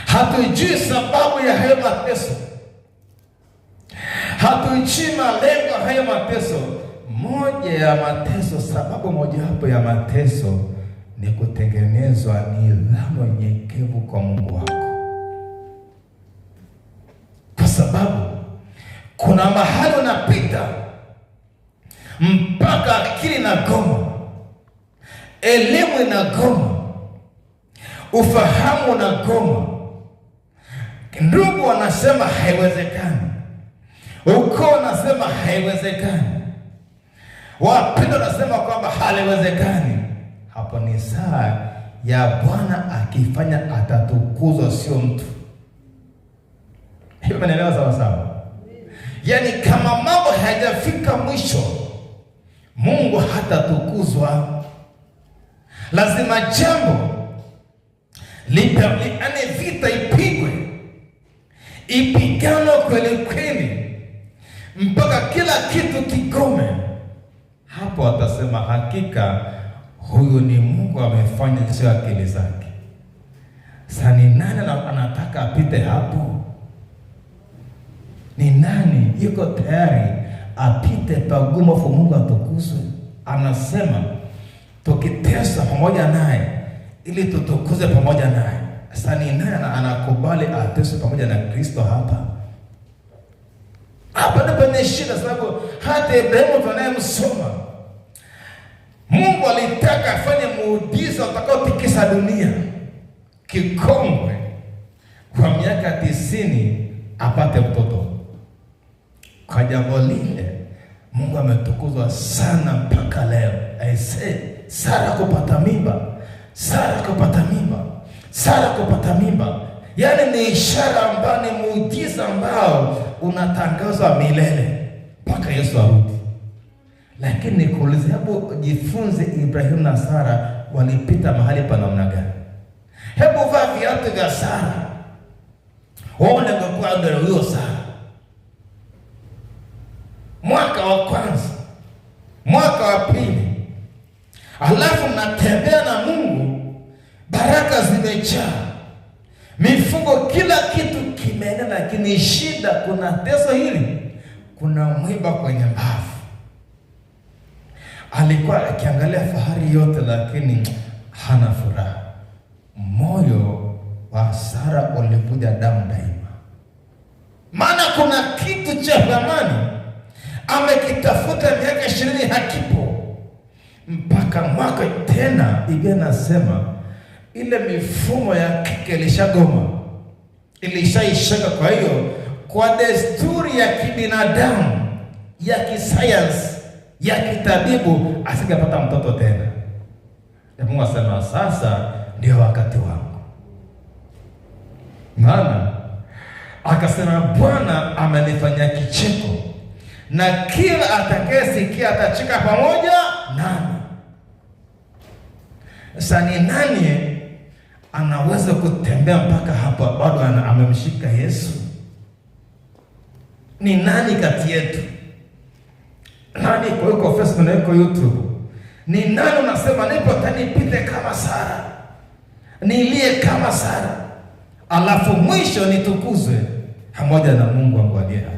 Hatujui sababu ya hayo mateso, hatujui malengo ya hayo mateso. Moja ya mateso, sababu moja hapo ya mateso ni kutengenezwa nidhamu nyenyekevu kwa Mungu wako, kwa sababu kuna mahali unapita mpaka akili inagoma, elimu inagoma, ufahamu unagoma. Ndugu wanasema haiwezekani, ukoo wanasema haiwezekani, wapendwa wanasema kwamba haliwezekani. Hapo ni saa ya Bwana akifanya atatukuzwa, sio mtu. Hiyo unaelewa sawa sawa? Yaani kama mambo hayajafika mwisho, Mungu hatatukuzwa. Lazima jambo liane vita ipigwe, ipiganwe kweli kweli mpaka kila kitu kigome. Hapo atasema hakika huyu ni Mungu amefanya, sio akili zake. Sasa ni nani anataka apite hapo? Ni nani yuko tayari apite pagumu kwa Mungu atukuzwe? Anasema tukiteswa pamoja naye ili tutukuzwe pamoja naye. Sasa ni nani anakubali ateswe pamoja na Kristo hapa? Hapa ndipo penye shida, sababu hata Ibrahimu tunayemsoma, Mungu alitaka afanye muujiza utakaotikisa dunia, kikongwe kwa miaka 90 apate mtoto. Kwa jambo lile Mungu ametukuzwa sana mpaka leo. Aise, Sara kupata mimba, Sara kupata mimba, Sara kupata mimba. Yaani ni ishara ambayo ni muujiza ambao unatangazwa milele mpaka Yesu arudi. Lakini nikuulize, hebu jifunze Ibrahimu na Sara walipita mahali pa namna gani? Hebu vaa viatu vya Sara, waone kwa ndio huyo Sara. Mwaka wa kwanza, mwaka wa pili, alafu mnatembea na Mungu, baraka zimejaa, mifugo, kila kitu kimeenda, lakini shida, kuna teso hili, kuna mwiba kwenye mbavu. Alikuwa akiangalia fahari yote, lakini hana furaha. Moyo wa Sara ulivuja damu daima, maana kuna kitu cha thamani amekitafuta miaka 20 hakipo, mpaka mwaka tena. Biblia nasema ile mifumo ya kike ilishagoma, ilishaishaka. Kwa hiyo kwa desturi ya kibinadamu, ya kisayansi, ya kitabibu, asingepata mtoto tena. Mungu asema sasa ndio wakati wangu. Maana akasema Bwana amenifanya kicheko, na kila atakayesikia atacheka pamoja nami. Sasa ni nani anaweza kutembea mpaka hapa bado amemshika Yesu? Ni nani kati yetu? Nani kwa Facebook na kwa YouTube? Ni nani unasema nipo tanipite kama Sara, nilie kama Sara, alafu mwisho nitukuzwe pamoja na Mungu wangu aliye hai?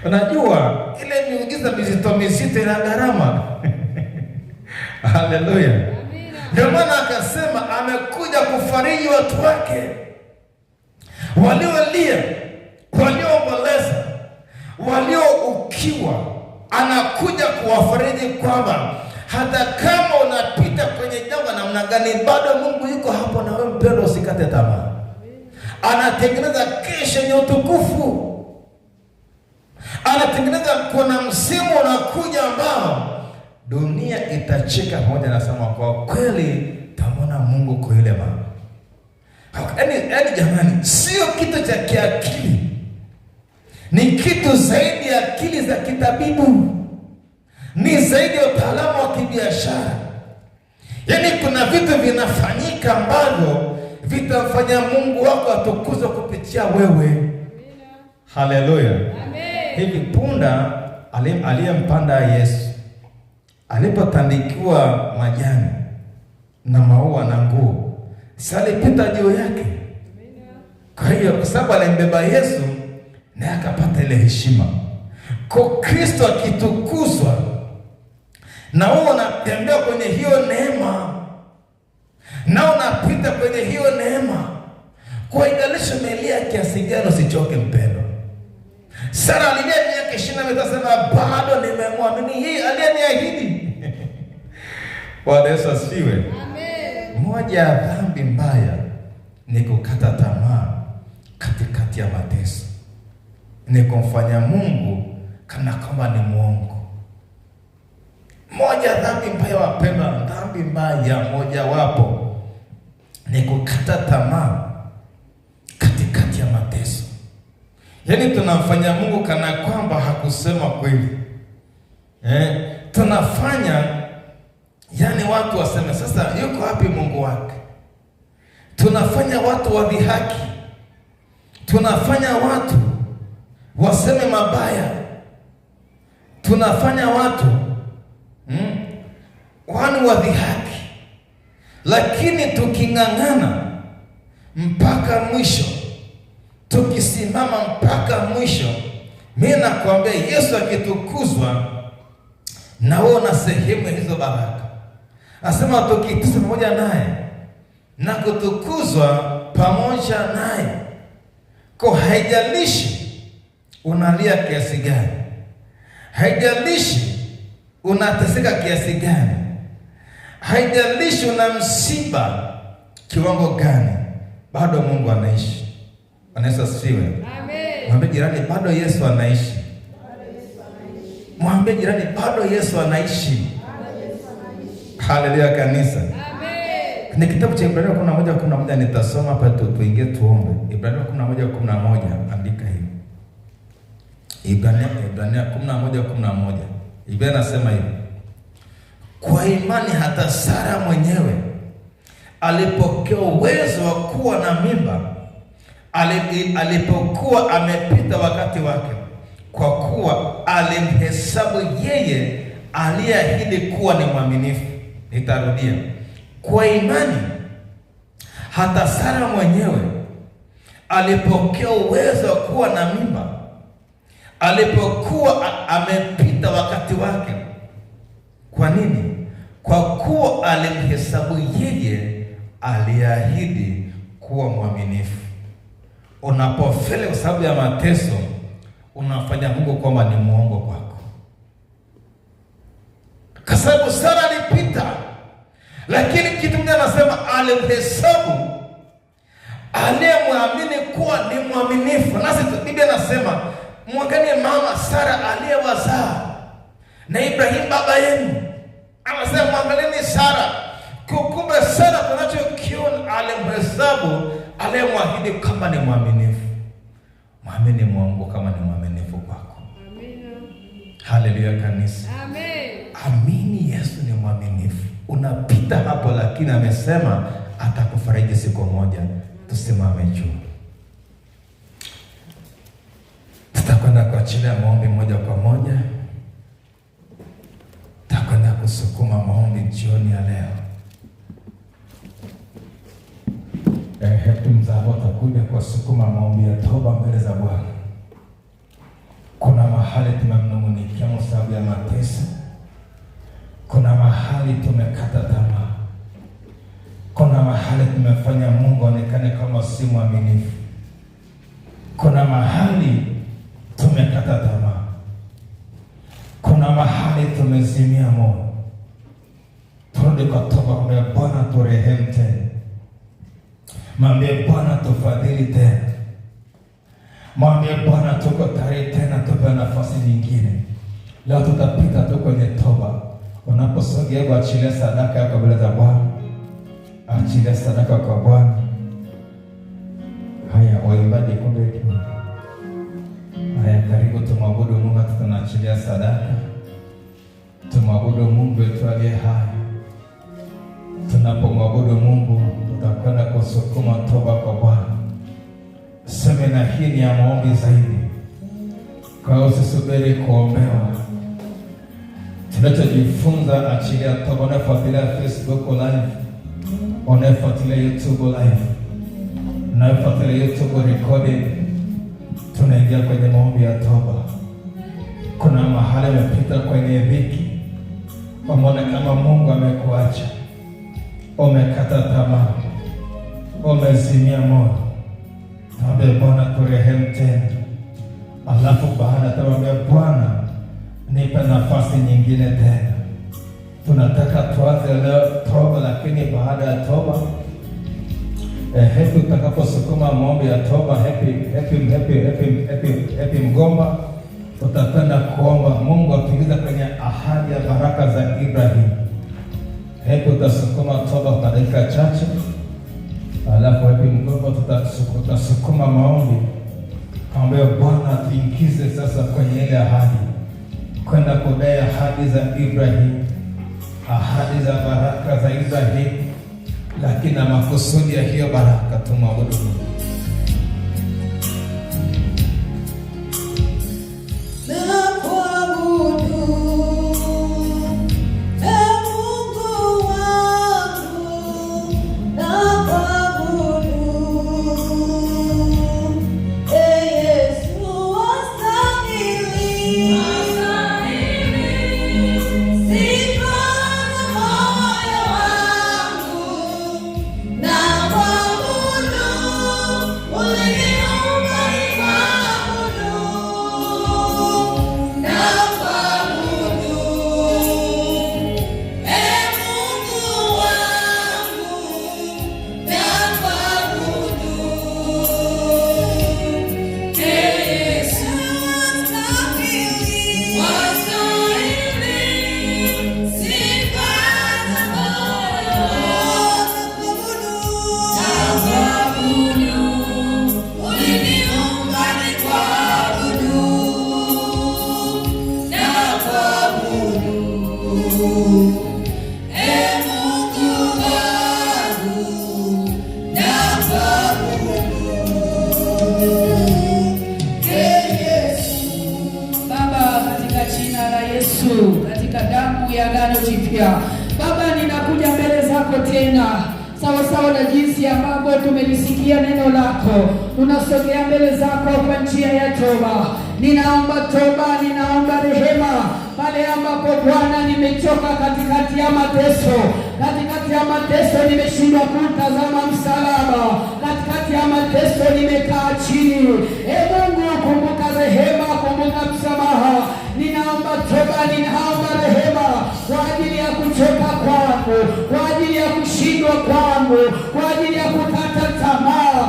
Unajua ile miujiza mizito ina gharama. Haleluya. Ndio maana akasema amekuja kufariji watu wake waliolia, walioomboleza, walioukiwa. Anakuja kuwafariji kwamba hata kama unapita kwenye jangwa namna gani, bado Mungu yuko hapo na wewe mpendwa, usikate tamaa. Anatengeneza kesho yenye utukufu. Anatengeneza, kuna msimu unakuja ambao dunia itacheka pamoja na sema kwa kweli tamona Mungu kwa ile mama. Yaani jamani, sio kitu cha kiakili. Ni kitu zaidi ya akili za kitabibu. Ni zaidi ya utaalamu wa kibiashara. Yaani kuna vitu vinafanyika ambavyo vitamfanya Mungu wako atukuzwe kupitia wewe. Haleluya. Amen. Hivi punda aliyempanda Yesu alipotandikiwa majani na maua na nguo, si alipita juu yake? Kwa hiyo kwa sababu alimbeba Yesu, naye akapata ile heshima. Kwa Kristo akitukuzwa, na wewe unatembea kwenye hiyo neema, na unapita kwenye hiyo neema. Kwa igalisho melia kiasi gani, usichoke mpendwa. Sara alilia miaka 20 atasema bado nimemwamini yeye aliyeniahidi. Bwana Yesu asifiwe. Amen. Moja ya dhambi mbaya ni kukata tamaa katikati ya mateso. Ni kumfanya Mungu kana kama ni muongo. Moja dhambi mbaya wapendwa, dhambi mbaya moja wapo ni kukata tamaa katikati ya mateso. Yaani tunamfanya Mungu kana kwamba hakusema kweli. Tunafanya yani watu waseme sasa yuko wapi Mungu wake? Tunafanya watu wadhihaki. Tunafanya watu waseme mabaya. Tunafanya watu wani wadhihaki. Lakini tuking'ang'ana mpaka mwisho, tukisimama mpaka mwisho, mimi nakwambia Yesu akitukuzwa, na wewe una sehemu hizo baraka. Asema tukiteswa pamoja naye na kutukuzwa pamoja naye. Kwa haijalishi unalia kiasi gani, haijalishi unateseka kiasi gani, haijalishi una msiba kiwango gani, bado Mungu anaishi. Anaweza sifiwe. Amen. Mwambie jirani bado Yesu anaishi. Mwambie jirani bado Yesu anaishi. Haleluya kanisa. Amen. Ni kitabu cha Ibrania 11:11 nitasoma hapa tuingie tuombe. Ibrania 11:11 andika hiyo. Ibrania 11:11. Biblia inasema hivi: kwa imani hata Sara mwenyewe alipokea uwezo wa kuwa na mimba alipokuwa amepita wakati wake, kwa kuwa alimhesabu yeye aliyeahidi kuwa ni mwaminifu. Nitarudia. Kwa imani hata Sara mwenyewe alipokea uwezo wa kuwa na mimba alipokuwa amepita wakati wake. Kwa nini? Kwa kuwa alimhesabu yeye aliyeahidi kuwa mwaminifu. Unapofeli kwa sababu ya mateso, unafanya Mungu kwamba ni muongo kwako. Kwa sababu Sara alipita, lakini kitu mwingine anasema alimhesabu aliyemwamini kuwa ni mwaminifu. Nasi Biblia nasema mwangalie mama Sara aliyewazaa na Ibrahim baba yenu. Anasema mwangalieni Sara. Kumbe Sara tunachokiona alimhesabu aliyemwahidi kama ni mwaminifu. Mwamini Mungu kama ni mwaminifu kwako. Amina. Haleluya kanisa. Amen. Amini Yesu ni mwaminifu. Unapita hapo lakini amesema atakufariji siku moja. Tusimame juu. Tutakwenda kuachilia maombi moja kwa moja. Tutakwenda kusukuma maombi jioni ya leo. Hebu mzao utakuja kusukuma maombi ya toba mbele za Bwana. Kuna mahali tumemnung'unikia kwa sababu ya mateso. Kuna mahali tumekata tamaa. Kuna mahali tumefanya Mungu aonekane kama si mwaminifu. Kuna mahali tumekata tamaa. Kuna mahali tumezimia moyo. Turudi kwa toba, mwambie Bwana turehemu tena. Mwambie Bwana tufadhili tena. Mwambie Bwana tuko tayari tena, tupe nafasi nyingine. Leo tutapita tu kwenye toba. Unaposogea achilia sadaka yako mbele za Bwana. Achilia sadaka kwa Bwana. Haya, waimbaji kumbe tu. Haya, karibu tumwabudu Mungu, tunaachilia sadaka. Tumwabudu Mungu wetu aliye hai. Tunapomwabudu Mungu tutakwenda kusukuma toba kwa Bwana. Semina hii ni ya maombi zaidi. Kwa usisubiri kuombewa. Tunachojifunza achilia toba. Unafuatilia Facebook live, unafuatilia YouTube live, unafuatilia YouTube recording, tunaingia kwenye maombi ya toba. Kuna mahali umepita kwenye dhiki, umeona kama Mungu amekuacha, umekata tamaa, umezimia moyo. Mwambie Bwana turehemu tena. Alafu baada tumwambie Bwana nipe nafasi nyingine tena. Tunataka tuanze leo toba, lakini baada ya toba hebu tutakaposukuma maombi ya toba, happy mgomba, tutakwenda kuomba Mungu atuingize kwenye ahadi ya baraka za Ibrahim. Hebu tutasukuma toba kwa dakika chache. Alafu happy mgomba tutasukuma maombi. Kaombe Bwana tuingize sasa kwenye ile ahadi. Kwenda kudai ahadi za Ibrahim. Ahadi za baraka za Ibrahim. Lakini na makusudi ya hiyo baraka tumwabudu Mungu. Katika damu ya agano jipya, Baba, ninakuja mbele zako tena sawa sawa na jinsi ambavyo tumelisikia neno lako. Tunasogea mbele zako kwa njia ya toba. Ninaomba toba, ninaomba rehema pale ambapo Bwana nimechoka katikati ya mateso. Katikati ya mateso nimeshindwa kutazama msalaba. Katikati ya mateso nimekaa chini. Mungu, kumbuka rehema, kumbuka msamaha. Ninaomba toba, ninaomba rehema kwa ajili ya kuchoka kwangu, kwa ajili ya kushindwa kwangu, kwa ajili ya kukata tamaa.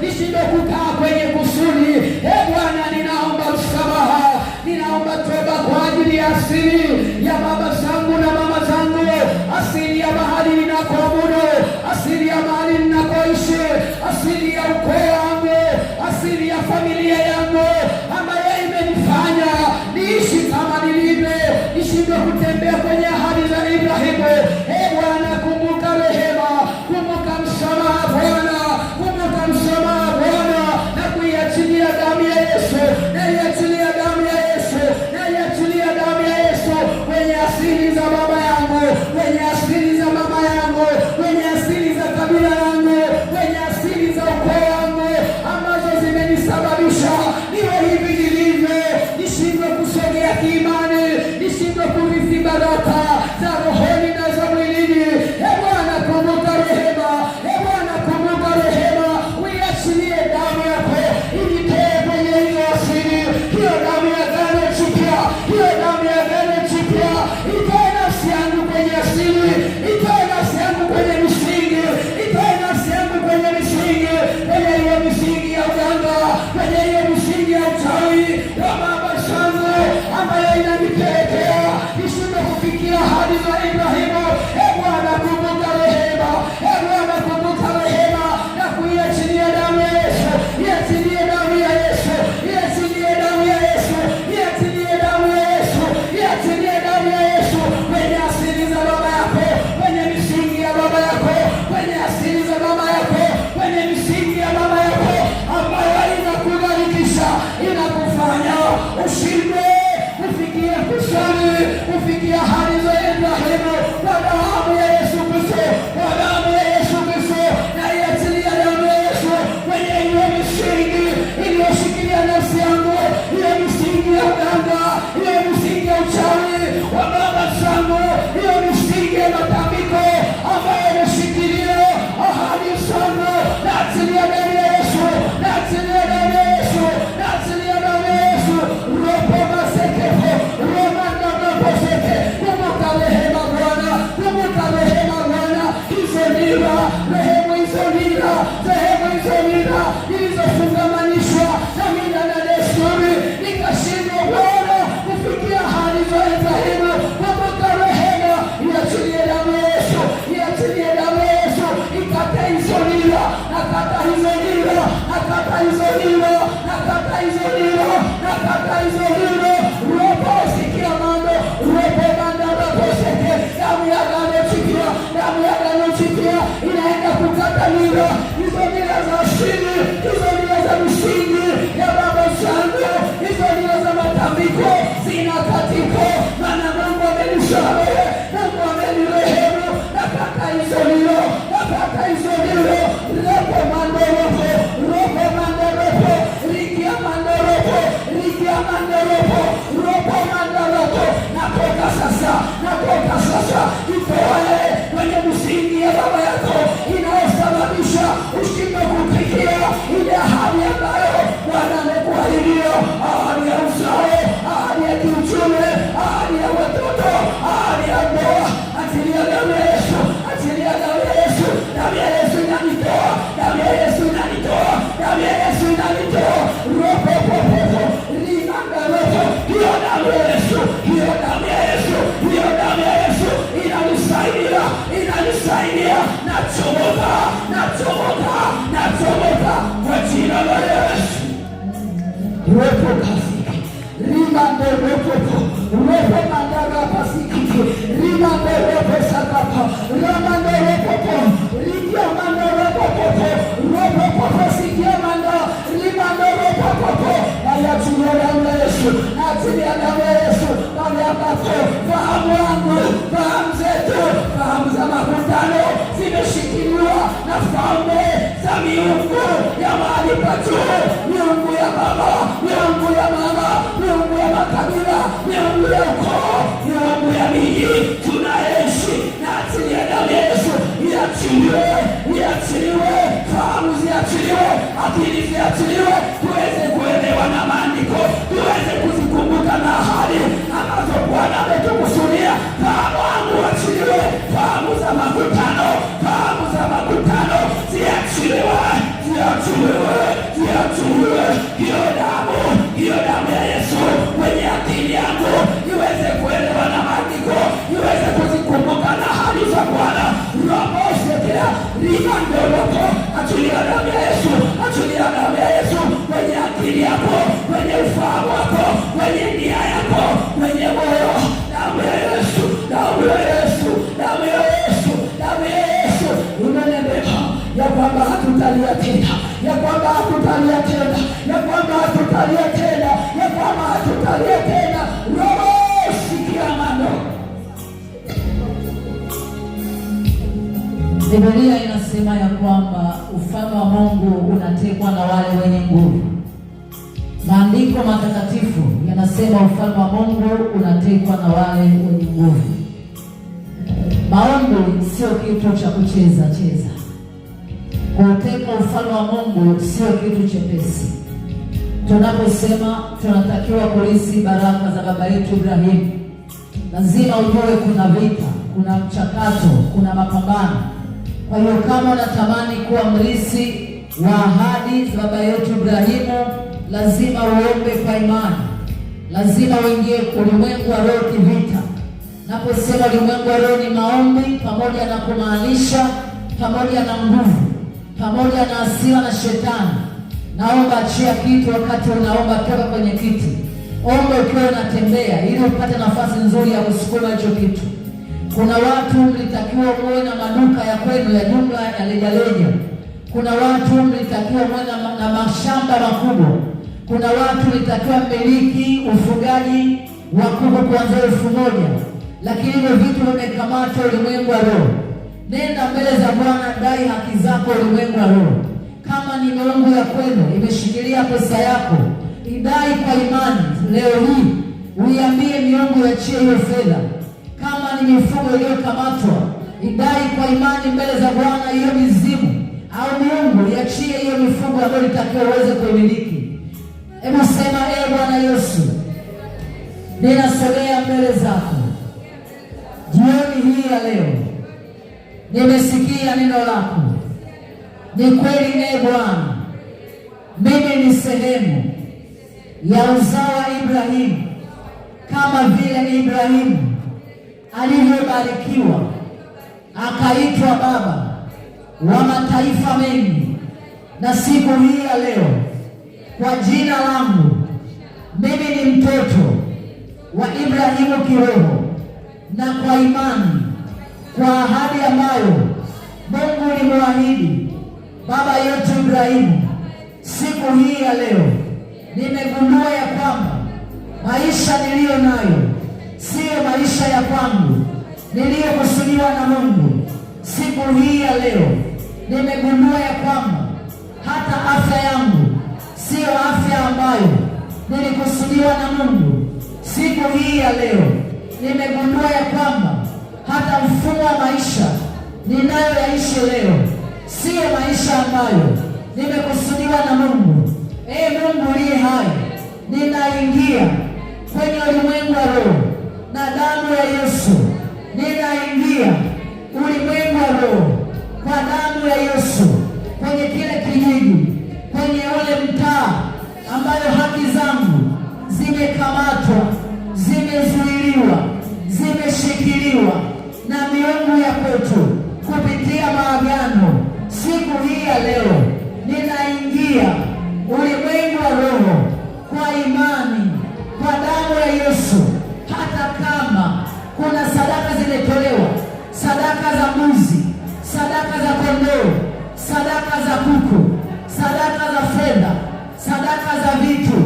nishindwe kukaa kwenye kusudi. Bwana, ninaomba msamaha, ninaomba toba kwa ajili ya asili ya baba zangu na mama zangu, asili ya mahali ninakoabudu, asili ya mahali ninakoishi, asili ya ukoo wangu, asili ya familia yangu ambayo imenifanya niishi kama nilivyo, nishindwe kutembea kwenye ahadi za Ibrahimu. Bwana, kumbuka rehema, kumbuka msamaha Bwana, kumbuka msamaha Bwana, na kuiachilia damu ya Yesu, na iachilia damu ya Yesu, na iachilia damu ya Yesu kwenye asili za baba yangu, kwenye asili za mama yangu, kwenye asili za kabila yangu, kwenye asili za ukoo wangu ambazo zimenisababisha niwe hivi nilivyo, nishindwe kusogea kiimani, nishindwe kurithi baraka za rohoni na za mwilini. Bwana, kumbuka rehema, Bwana, kumbuka rehema, uiachilie damu yako initoe kwenye hiyo asili, hiyo damu ya agano jipya, hiyo damu ya agano jipya, itoe nafsi yangu kwenye asili, itoe nafsi yangu kwenye misingi, itoe nafsi yangu kwenye misingi, kwenye hiyo misingi ya uganga, kwenye hiyo misingi ya uchawi wa baba zangu ambayo inanipelekea nishindwe kufikia ahadi za Ibrahimu. Bwana, kumbuka rehema, Bwana, kumbuka rehema, na kuiachilia damu ya Yesu, iachilie damu ya Yesu, iachilie damu ya Yesu, iachilie damu ya Yesu, iachilie damu ya Yesu kwenye asili za baba yako, kwenye misingi ya baba yako, kwenye asili za baba yako, kwenye misingi ya baba yako ambayo inakugarikisha, inakufanya ushindwe kufikia kusani, kufikia ahadi za Ibrahimu. Kwa damu ya Yesu Kristo, kwa damu ya Yesu Kristo, na iachilia damu ya Yesu kwenye hiyo misingi iliyoshikilia nafsi yangu, hiyo misingi ya uganga, hiyo misingi ya uchawi wa baba zangu, hiyo misingi ya matambiko ambayo imeshikilia ahadi zangu. Naachilia damu ya Yesu, naachilia damu ya Yesu, naachilia damu ya Yesu. Roho masekepo, romanda roho seke, kumbuka rehema Bwana, kumbuka rehema Bwana, hizo nira, rehemu hizo nira, rehemu hizo nira zilizofungamanishwa na mila na desturi, nikashindwa Bwana kufikia ahadi za Ibrahimu. Kumbuka rehema, iachilie damu ya Yesu, iachilie damu ya Yesu, ikate hizo nira, nakata hizo nira, nakata hizo nira, nakata hizo nira, nakata hizo nira. Roho sikia mando, roho manda roho seke, damu ya agano jipya, damu ya agano jipya inaenda kukata nira, hizo nira za asili, hizo nira za misingi ya baba zangu, hizo nira za matambiko zinakatika, maana Mungu amenisamehe, Mungu amenirehemu. Nakata hizo nira, nakata hizo nira. Roho mando roho, roho mando roho, rikia mando roho, rikia mando roho, roho mando roho. Natoka sasa, natoka sasa, itoe kwenye misingi ya baba yako inayosababisha ushindwe kufikia ile ahadi ambayo Bwana amekuahidia, ahadi ya uzao, ahadi ya kiuchumi, ahadi ya watoto, ahadi ya ndoa. Achilia damu ya Yesu, achilia damu ya Yesu, damu ya Yesu inanitoa, damu ya Yesu inanitoa, damu ya Yesu inanitoa. Roho popo limanga roho, hiyo damu ya Yesu, hiyo damu ya Yesu, hiyo damu ya Yesu inanisaidia, inanisaidia. Nachomoka, nachomoka, nachomoka kwa jina la Yesu. Roho kasiki, limanga roho, roho mandara pasiki, limanga roho sakapa, limanga roho, limanga roho, roho popo sikia manda, limanga roho. Ayachilia damu ya Yesu, achilia damu ya Yesu pale ambapo fahamu wangu, fahamu zetu, fahamu za makutano zimeshikiliwa na falme za miungu ya mahali pa juu, miungu ya baba, miungu ya mama, miungu ya makabila, miungu ya ukoo, miungu ya miji tunaishi. Na achilia damu ya Yesu, iachiliwe, iachiliwe, fahamu ziachiliwe, akili ziachiliwe, tuweze kuelewa na maandiko, tuweze kuzikumbuka na ahadi ambazo Bwana ametukusudia. Fahamu wangu achiliwe, fahamu za makutano, fahamu za makutano ziachiliwe, hiyo damu ya Yesu kwenye akili yangu iweze kuelewa na maandiko, iweze kuzikumbuka na hali za Bwana. Roho usikia limandoloko, achilia damu ya Yesu, achilia damu ya Yesu kwenye akili yako, kwenye ufahamu wako, kwenye nia yako, kwenye moyo. Damu ya Yesu, damu ya Yesu, damu ya Yesu, damu ya Yesu. Unanembea ya kwamba hatutalia tena, ya kwamba hatutalia tena, ya kwamba hatutalia tena, ya kwamba hatutalia tena. Roho sikia mano. Biblia inasema ya kwamba ufalme wa Mungu unatekwa na wale wenye nguvu. Maandiko matakatifu yanasema ufalme wa Mungu unatekwa na wale wenye nguvu. Maombi sio kitu cha kucheza cheza. Kuteka ufalme wa Mungu sio kitu chepesi. Tunaposema tunatakiwa kulisi baraka za baba yetu Ibrahimu, lazima ujue kuna vita, kuna mchakato, kuna mapambano. Kwa hiyo kama unatamani kuwa mrisi wa ahadi za baba yetu Ibrahimu, lazima uombe kwa imani. Lazima uingie ulimwengu wa roho kivita. Naposema ulimwengu wa roho ni maombi pamoja na kumaanisha, pamoja na nguvu, pamoja na hasira na shetani. Naomba achia kitu wakati unaomba, toka kwenye kiti. Omba ukiwa unatembea ili upate nafasi nzuri ya kusukuma hicho kitu. Kuna watu mlitakiwa muwe na maduka ya kwenu ya jumla ya rejareja. Kuna watu mlitakiwa muwe na mashamba makubwa. Kuna watu mlitakiwa mmiliki ufugaji wa kuku kuanzia 1,000. Lakini hivyo vitu vimekamata ulimwengu wa roho. Nenda mbele za Bwana, dai haki zako ulimwengu wa roho. Kama ni miungu ya kwenu imeshikilia pesa yako, idai kwa imani leo hii. Uiambie miungu iachie hiyo fedha. Kama ni mifugo iliyokamatwa, idai kwa imani mbele za Bwana, hiyo mizimu au miungu iachie hiyo mifugo ambayo itakiwa uweze kuimiliki. Hebu sema, Bwana Yesu, ninasogea mbele zako jioni hii ya leo. Nimesikia neno lako. Ni kweli Bwana, mimi ni sehemu ya uzao wa Ibrahimu. Kama vile Ibrahimu alivyobarikiwa akaitwa baba wa mataifa mengi, na siku hii ya leo kwa jina langu mimi ni mtoto wa Ibrahimu kiroho, na kwa imani, kwa ahadi ambayo Mungu alimwahidi baba yetu Ibrahimu, siku hii ya leo nimegundua ya kwamba maisha niliyo nayo siyo maisha ya kwangu, niliyokusudiwa na Mungu. Siku hii ya leo nimegundua ya kwamba hata afya yangu siyo afya ambayo nilikusudiwa na Mungu. Siku hii ya leo nimegundua ya kwamba hata mfumo wa maisha ninayoyaishi leo siyo maisha ambayo nimekusudiwa na Mungu. Mungu aliye hai, ninaingia kwenye ulimwengu wa roho na damu ya Yesu. Ninaingia ulimwengu wa roho kwa damu ya Yesu, kwenye kile kijiji, kwenye ule mtaa ambayo haki zangu zimekamatwa, zimezuiliwa, zimeshikiliwa na miungu ya kwetu kupitia maagano. Siku hii ya leo ninaingia ulimwengu wa roho kwa imani, kwa damu ya Yesu. Hata kama kuna sadaka zimetolewa, sadaka za mbuzi, sadaka za kondoo, sadaka za kuku, sadaka za fedha, sadaka za vitu,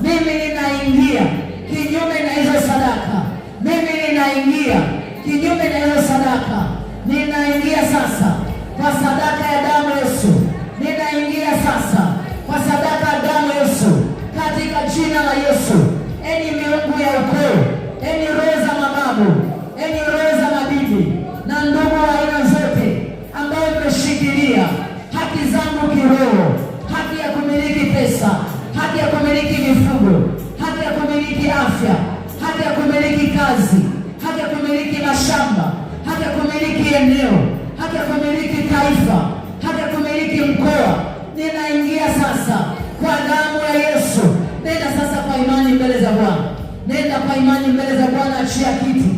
mimi ninaingia kinyume na hizo sadaka. Mimi ninaingia kinyume na hizo sadaka. Ninaingia sasa kwa sadaka ya damu Yesu. Ninaingia sasa kwa sadaka ya damu Yesu, katika jina la Yesu. Enyi miungu ya ukoo, enyi roho za mababu, enyi roho za mabibi na ndugu wa aina zote ambao mmeshikilia haki zangu kiroho, haki ya kumiliki pesa, haki ya kumiliki mifugo, haki ya kumiliki afya, haki ya kumiliki kazi, haki ya kumiliki mashamba, haki ya kumiliki eneo, haki ya kumiliki taifa, haki ya kumiliki mkoa. ninaingia sasa kwa damu ya Yesu. Nenda sasa kwa imani mbele za Bwana. Nenda kwa imani mbele za Bwana. Achia kiti.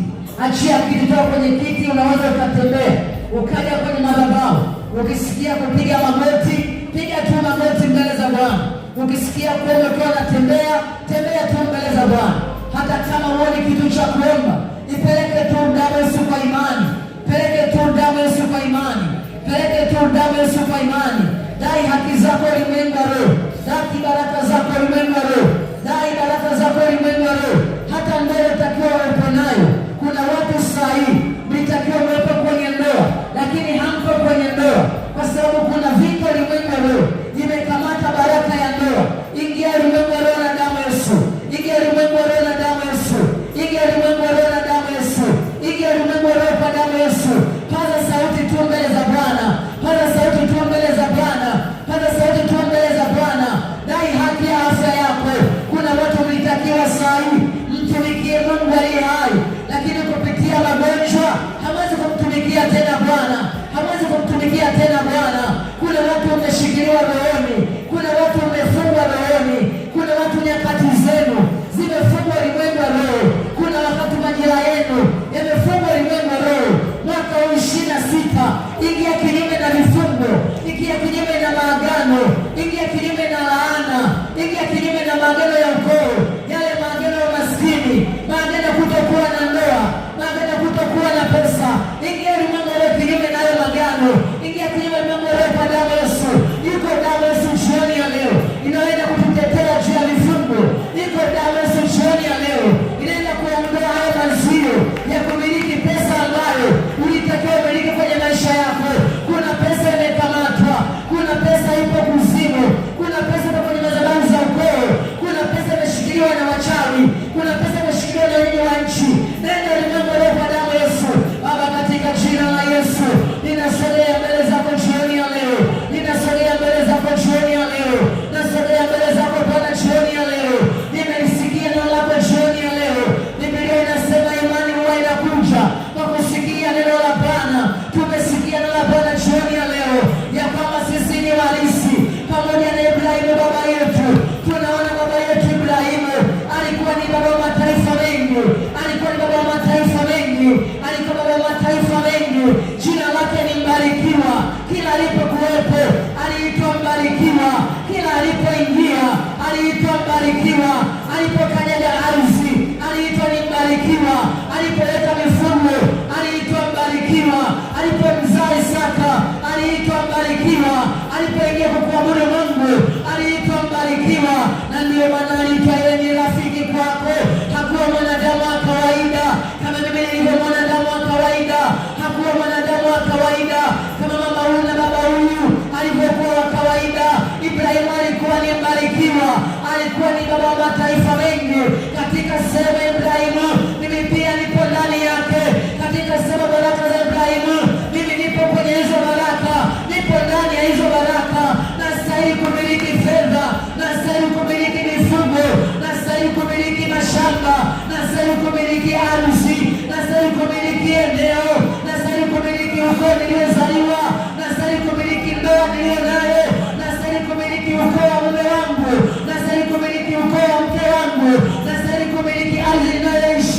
Achia kiti, toka kwenye kiti. Unaweza ukatembea ukaja kwenye madhabahu. Ukisikia kupiga magoti, piga tu magoti mbele za Bwana. Ukisikia kuomba ukiwa unatembea, tembea tu mbele za Bwana. Hata kama uone kitu cha kuomba, ipeleke tu damu ya Yesu kwa imani. Peleke tu damu ya Yesu kwa imani. Peleke tu damu ya Yesu kwa imani. Dai haki zako ulimwengu wa roho. Dai baraka zako ulimwengu wa roho. Dai baraka zako ulimwengu wa roho. Hata ndoa utakiwa uwepo nayo. Kuna watu sahihi mlitakiwa uwepo kwenye ndoa, lakini hampo kwenye ndoa kwa sababu kuna vita ulimwengu wa roho imekamata baraka ya ndoa. Ingia ulimwengu wa roho na damu ya Yesu. Ingia ulimwengu wa roho na damu ya Yesu. Ingia ulimwengu wa roho na damu ya Yesu. Ingia ulimwengu wa roho kwa damu ya Yesu. Paza sauti tu mbele za Bwana. Paza sauti tu mbele za Bwana. Paza sauti tu mbele za Bwana. Dai haki ya afya yako. Kuna watu mlitakiwa sahihi mtumikie Mungu aliye hai, lakini kupitia magonjwa hamwezi kumtumikia tena Bwana. Hamwezi kumtumikia tena Bwana. Kuna watu wameshikiliwa rohoni. Kuna watu wamefungwa rohoni. Kuna watu nyakati zenu zimefungwa ulimwengu wa roho. Kuna wakati majira yenu yamefungwa ulimwengu wa roho. Mwaka huu 26, ingia kinyume na vifungo, ingia kinyume na maagano, ingia kinyume na laana, ingia kinyume na maagano ya ukoo, yale maagano ya maskini, maagano ya kutokuwa na ndoa, maagano ya kutokuwa na pesa. Ingia ulimwengu wa roho kinyume na hayo maagano. Ingia kinyume na ulimwengu wa roho kwa damu ya Yesu. Yuko damu ya Yesu jioni ya leo inaenda kututetea juu ya vifungo. Yuko damu ya Yesu jioni ya leo inaenda kuondoa hayo mazio ya kumiliki pesa ambayo ulitakiwa umiliki kwenye maisha yako. Kuna pesa imekamatwa. Kuna pesa ipo kuzimu. Kuna pesa ipo kwenye madhabahu za ukoo. Kuna pesa imeshikiliwa na wachawi. Kuna pesa imeshikiliwa na wenye wa nchi. Nenda ulimwengu wa roho kwa damu ya Yesu. Baba, katika jina la Yesu ninasogea mbele zako jioni ya leo. Ninasogea mbele zako jioni ya leo. Nasogea mbele zako Bwana jioni ya leo. Nimelisikia neno lako jioni ya leo. Biblia inasema imani huwa inakuja kwa kusikia neno la Bwana. Tumesikia neno la Bwana jioni ya leo ya kwamba sisi ni warisi pamoja na Ibrahimu baba yetu. Tunaona baba yetu Ibrahimu alikuwa ni baba wa mataifa mengi. Alikuwa ni baba wa mataifa mengi. Alikuwa baba wa mataifa mengi. Jina lake ni mbarikiwa. Kila alipokuwepo aliitwa mbarikiwa. Kila alipoingia aliitwa mbarikiwa. Alipokanyaga ardhi aliitwa ni mbarikiwa. Alipoleta mifugo aliitwa mbarikiwa. Alipomzaa Isaka aliitwa mbarikiwa. Alipoingia kuabudu Mungu aliitwa mbarikiwa. Na ndio maana aliitwa yeye ni rafiki kwako. Hakuwa mwanadamu wa kawaida kama mimi nilivyo mwanadamu wa kawaida. Hakuwa mwanadamu wa kawaida kama mama huyu na baba huyu alivyokuwa wa kawaida. Ibrahimu alikuwa ni mbarikiwa. Alikuwa ni baba wa mataifa mengi. Katika sehemu ya Ibrahimu mimi pia nipo ndani yake. Katika sehemu baraka za Ibrahimu mimi nipo kwenye hizo baraka. Nipo ndani ya hizo baraka. Nastahili kumiliki fedha. Nastahili kumiliki mifugo. Nastahili kumiliki mashamba. Nastahili kumiliki ardhi. Nastahili kumiliki eneo. Nastahili kumiliki ukoo niliozaliwa. Nastahili kumiliki ndoa niliyo nayo. Nastahili kumiliki ukoo wa mume wangu. Nastahili kumiliki ukoo wa mke wangu. Nastahili kumiliki ardhi ninayoishi.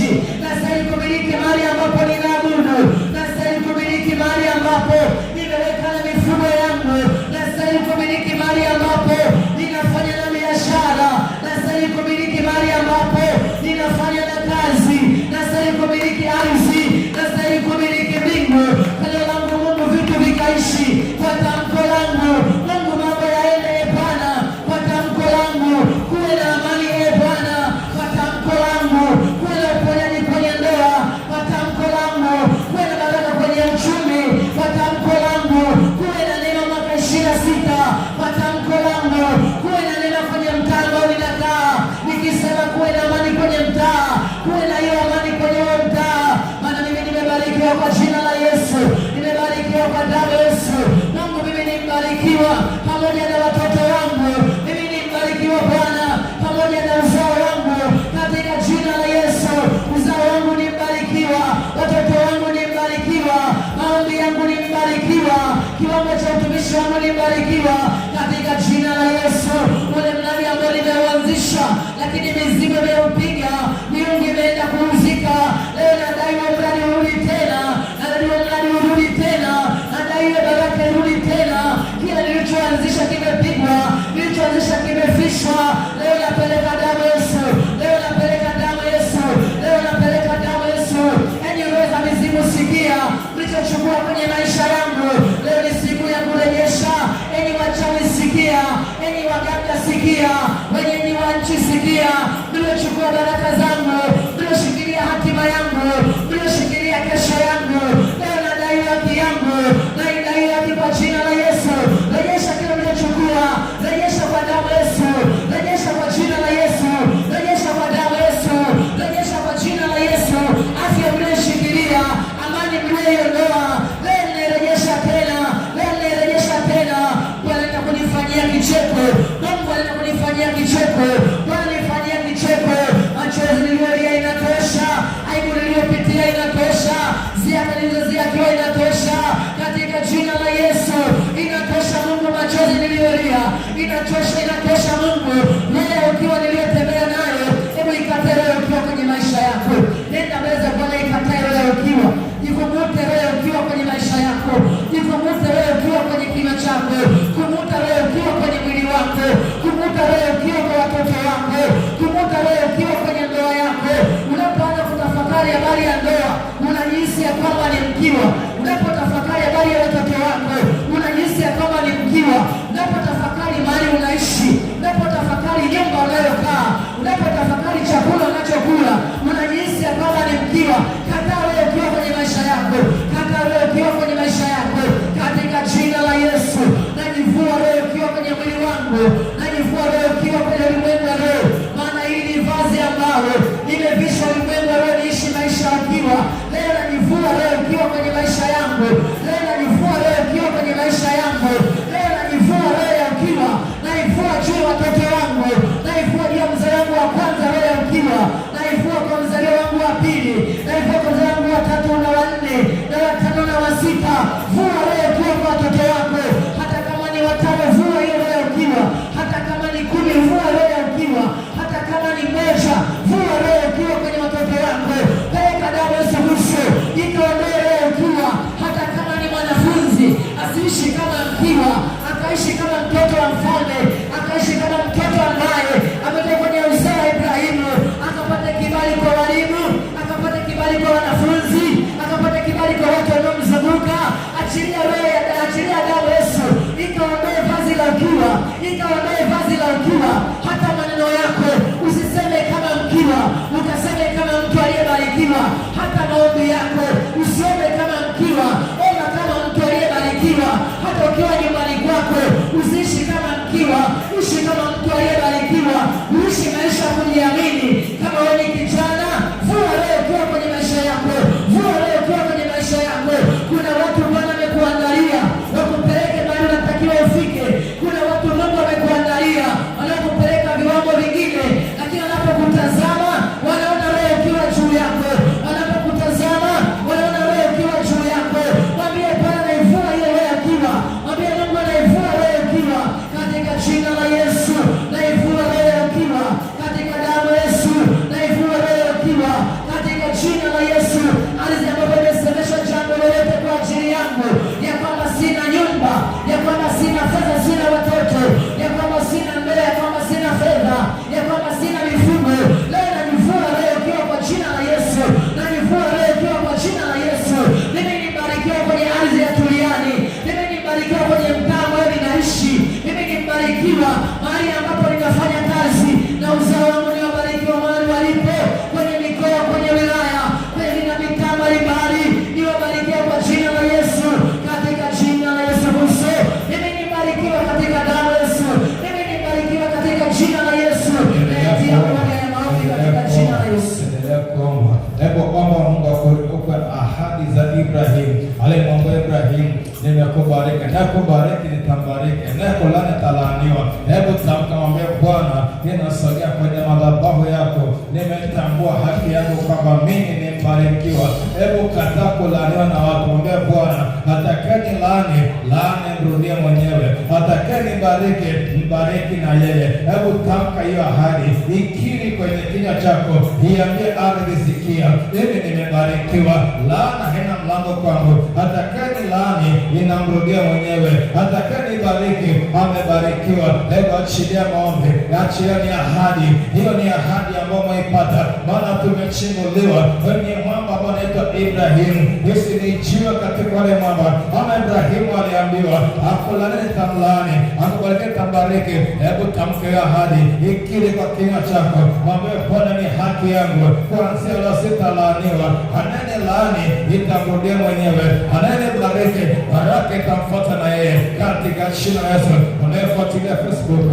sikia, enyi waganga sikia, wenyeji wa nchi sikia, mliochukua baraka zangu, mlioshikilia hatima yangu, mlioshikilia kesho yangu, leo nadai haki yangu, naidai haki kwa jina la Yesu. Rejesha kile mliochukua, rejesha kwa damu ya Yesu, rejesha kwa jina la Yesu, rejesha kwa damu ya Yesu, rejesha kwa jina la Yesu. Afya mlioshikilia, amani mlioiondoa, leo nirejesha tena, leo nirejesha tena. Bwana kunifanyia kicheko, Mungu anaenda kunifanyia kicheko, Bwana nifanyia kicheko. Machozi niliyolia inatosha, aibu niliyopitia inatosha, ziaka nilizoziakiwa inatosha, katika jina la Yesu. Inatosha Mungu, machozi niliyolia inatosha, inatosha Mungu. Leo ukiwa niliyotembea nayo, hebu ikatae leo ukiwa kwenye maisha yako. Nenda mbele za Bwana, ikatae leo ukiwa, jikumute leo ukiwa kwenye maisha yako, jikumute leo ukiwa kwenye kinywa chako, kumuta leo ukiwa kwenye mwili wako, kumuta leo ukiwa kwa watoto wako, kumuta leo ukiwa kwenye ndoa yako. Unapoanza kutafakari habari ya ndoa, unajihisi ya kwamba ni mkiwa. Unapotafakari habari ya watoto wako, unajihisi ya kwamba ni mkiwa. Unapotafakari mahali unaishi, unapotafakari nyumba unayokaa, unapotafakari chakula unachokula, unajihisi ya kwamba ni mkiwa. Kataa leo ukiwa kwenye maisha yako, kataa leo ukiwa kwenye maisha yako, katika jina la Yesu. Najivua leo ukiwa kwenye mwili wangu, najivua leo ukiwa kwenye ulimwengu wa leo, maana hili ni vazi ambalo nimevishwa ulimwengu wa leo, niishi maisha ukiwa. Leo najivua leo ukiwa kwenye maisha yangu, leo najivua leo ukiwa kwenye maisha yangu, leo najivua leo ukiwa, naivua juu ya watoto wangu, naivua juu ya mzee wangu wa kwanza leo ukiwa, naivua kwa mzaliwa wangu wa pili, naivua kwa mzaliwa wangu wa tatu na wa nne na wa tano na wa sita. Vua leo ukiwa kwa watoto wako, hata kama ni watano, vua hiyo leo ukiwa, hata kama ni 10, vua leo ukiwa, hata kama ni 1, vua leo ukiwa kwenye watoto wako. Peleka damu ya Yesu Kristo ikaondoe leo ukiwa, hata kama ni mwanafunzi asiishi kama mkiwa, akaishi kama mtoto wa mfalme, akaishi kama mtoto ambaye ametoka kwenye uzao wa Ibrahimu, akapata kibali kwa walimu, akapata kibali kwa wanafunzi, akapata kibali kwa watu wanaomzunguka. Achilia wewe, achilia damu Yesu ikaondoe vazi la ukiwa, ikaondoe vazi la ukiwa. Hata maneno yako usiseme kama mkiwa, ukaseme kama mtu aliyebarikiwa. Hata maombi yako usiombe kama mkiwa, omba kama mtu aliyebarikiwa. Hata ukiwa nyumbani kwako usiishi kama mkiwa, ishi kama mtu aliyebarikiwa, uishi maisha ya kujiamini. Kama wewe ni kijana, vua leo ukiwa kwenye maisha yako, vua leo ukiwa kwenye maisha yako. Kuna watu Bwana amekuandalia wakupeleke mahali unatakiwa ufike. Kuna watu Mungu amekuandalia wanakupeleka viwango vingine, lakini wanapokutazama wanaona wewe ukiwa juu yako, wanapokutazama wanaona wewe ukiwa juu yako. Mwambie Bwana naivua ile wewe ukiwa, mwambie Mungu naivua wewe ukiwa, katika jina la Yesu. Naivua wewe ukiwa, katika damu ya Yesu. Naivua wewe ukiwa, katika jina la Yesu. Ardhi ambapo imesemeshwa jambo lolote kwa ajili yangu, ya kwamba sina nyumba, ya kwamba sina fedha, sina watoto, ya kwamba sina mbele, ya kwamba sina fedha, ya kwamba sina mifugo, leo najivua leo ukiwa kwa jina la Yesu. Najivua leo ukiwa kwa jina la Yesu. Mimi nibarikiwa kwenye ardhi ya Tuliani, mimi nibarikiwa kwenye mtaa ambao ninaishi, mimi nibarikiwa mahali ambapo ninafanya kazi, na uzao wangu niwabarikiwa mahali walipo, kwenye mikoa, kwenye wilaya, kwenye mitaa mbalimbali, niwabarikiwa kwa jina la Yesu, katika jina la Yesu Kristo. Mimi nibarikiwa katika damu ya Yesu, mimi nibarikiwa katika jina la Yesu. Nayatia kuoga ya maombi katika jina la Yesu. Endelea kuomba. Hebu omba Mungu akupe ahadi za Ibrahimu. Alimwambia Ibrahimu, nimekubariki, nakubariki nitambariki, nakulaani nitalaaniwa. Hebu tamka, mwambie Bwana, ninasogea kwenye madhabahu yako, nimetambua haki yangu kwamba mimi ni mbarikiwa. Hebu kataa kulaaniwa na watu, mwambie Bwana, atakeni laani, laani mrudie mwenyewe, atakeni bariki, mbariki na yeye. Hebu tamka hiyo ahadi, ikiri kwenye kinywa chako, iambie ardhi, sikia, mimi nimebarikiwa, laana haina mlango kwangu. Atakeni laani, inamrudia mwenyewe, atakeni bariki, amebarikiwa. Hebu achilia maombi, achilia ni ahadi. Hiyo ni ahadi ambayo umeipata, maana tumechimbuliwa kwenye mwamba ambao anaitwa Ibrahimu. Yesu ni jiwe katika wale mwamba. Mama Ibrahimu aliambiwa, akulaani nitamlaani, akubariki, tambariki. Hebu tamke ahadi, ikiri kwa kinywa chako, mwambie Bwana, ni haki yangu kuanzia leo sitalaaniwa. Anayenilaani itamrudia mwenyewe, anayenibariki baraka itamfuata na yeye, katika jina la Yesu. Unayefuatilia Facebook,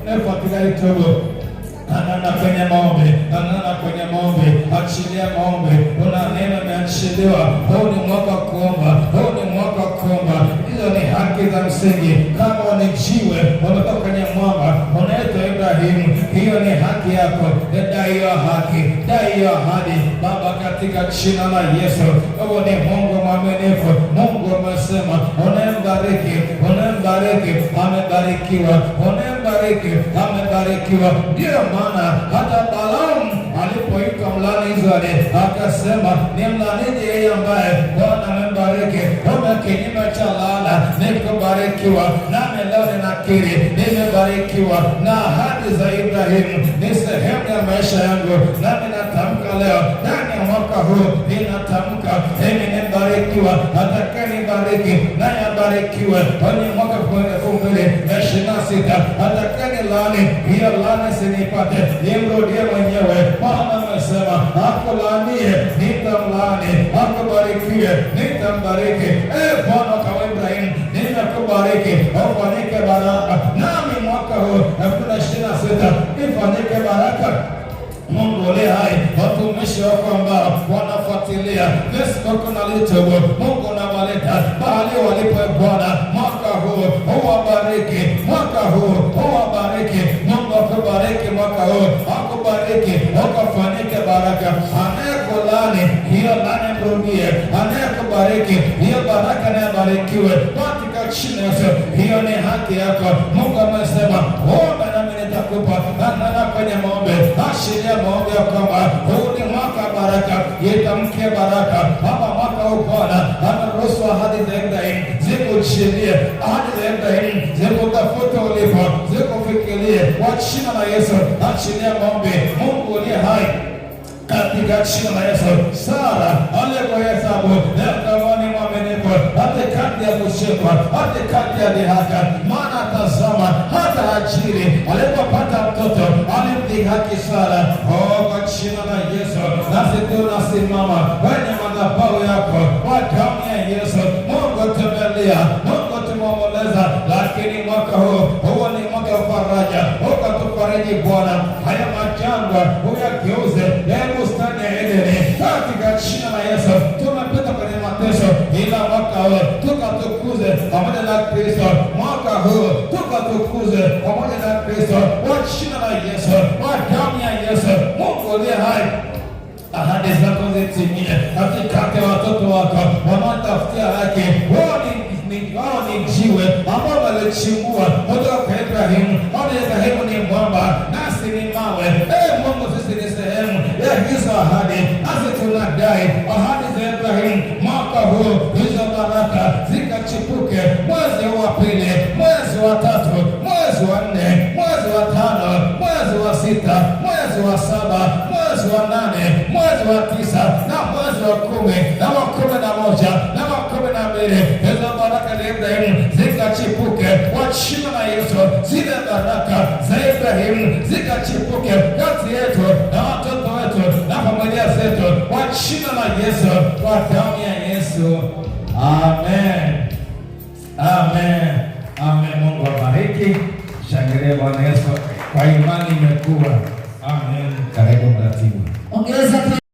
unayefuatilia YouTube, anana kwenye maombi, anana kwenye maombi, achilia maombi. Una neno umeachiliwa. Huu ni mwaka wa kuomba, huu ni mwaka wa kuomba. Hizo ni haki za msingi. Kama ni jiwe umetoka kwenye mwamba, unaitwa Ibrahimu, hiyo ni haki yako. Dai hiyo haki, dai hiyo ahadi. Baba, katika jina la Yesu, wewe ni Mungu mwaminifu. Mungu amesema unayembariki, unayembariki amebarikiwa, unayembariki amebarikiwa. Ndio maana hata Balaamu alipoitwa mlaani Israeli akasema, ni mlaanije yeye ambaye Bwana amembariki. Kama kinyume cha laana ni kubarikiwa. Nami leo ninakiri nimebarikiwa na ahadi za Ibrahimu ni sehemu ya maisha yangu. Nami natamka leo ndani ya mwaka huu, ninatamka mimi nimebarikiwa. Atakayenibariki naye abarikiwe. Kwenye mwaka 2026 atakayenilaani, hiyo laana isinipate, nimrudie mwenyewe. Bwana amesema akulaanie nitamlaani, akubarikie nitambariki. Bwana kama Ibrahimu, nimekubariki ufanyike baraka. Nami mwaka huu 2026 ifanyike baraka. Mungu uliye hai, watumishi wako ambao wanafuatilia Facebook na YouTube, Mungu unawaleta mahali walipo. Bwana, mwaka huu uwabariki, mwaka huu uwabariki. Mungu akubariki mwaka huu, akubariki ukafanyike baraka. Anayekulaani, hiyo laana mrudie. Anayekubariki, hiyo baraka nayabarikiwe katika jina la Yesu. Hiyo ni haki yako. Mungu amesema omba nami nitakupa. Anana kwenye maombi, ashiria maombi ya kwamba huu ni mwaka baraka, itamkie baraka. Hapa mwaka huu Bwana ameruhusu ahadi za Ibrahimu zikuchilie, ahadi za Ibrahimu zikutafuta ulipo, zikufikirie kwa jina la Yesu. Achilia maombi. Mungu uliye hai, katika jina la Yesu. Sara alikuhesabu kama ni mwaminifu hata kati ya kushindwa, hata kati ya dhihaka. Maana tazama, hata Hajiri alipopata mtoto alimdhihaki Sara. Kwa jina la Yesu, nasi tunasimama kwenye madhabahu yako kwa damu ya Yesu. Mungu tumelia, Mungu tumeomboleza, lakini mwaka huu huo ni mwaka wa faraja. Ukatufariji Bwana, haya majangwa uyageuze bustani ya Edeni katika jina la Yesu. Tumepita kwenye mateso, ila mwaka huu tukatukuze pamoja na Kristo. Mwaka huu tukatukuze pamoja na Kristo kwa jina la Yesu, kwa damu ya Yesu. Mungu uliye hai, ahadi zako zitimie katikati ya watoto wako wanaotafutia haki. Wao ni jiwe ambao walichimbua kutoka kwa Ibrahimu. Ibrahimu ni mwamba, nasi ni mawe. Mungu, sisi ni sehemu ya hizo ahadi, nasi tunadai ahadi za Ibrahimu. Mwaka huu hizo baraka zikachipuke mwezi wa pili, mwezi wa tatu, mwezi wa 4, mwezi wa 5, mwezi wa 6, mwezi wa 7, mwezi wa 8, mwezi wa 9 na mwezi wa 10 na wa 11 na wa 12. Hizo baraka za Ibrahimu zikachipuke kwa jina la Yesu. Zile baraka za Ibrahimu zikachipuke kati yetu na watoto wetu na familia zetu kwa jina la Yesu, kwa damu ya Yesu. Amen. Amen. Amen. Mungu abariki. Shangilia Bwana Yesu. Kwa imani imekuwa. Amen. Karibu mratibu. Ongeza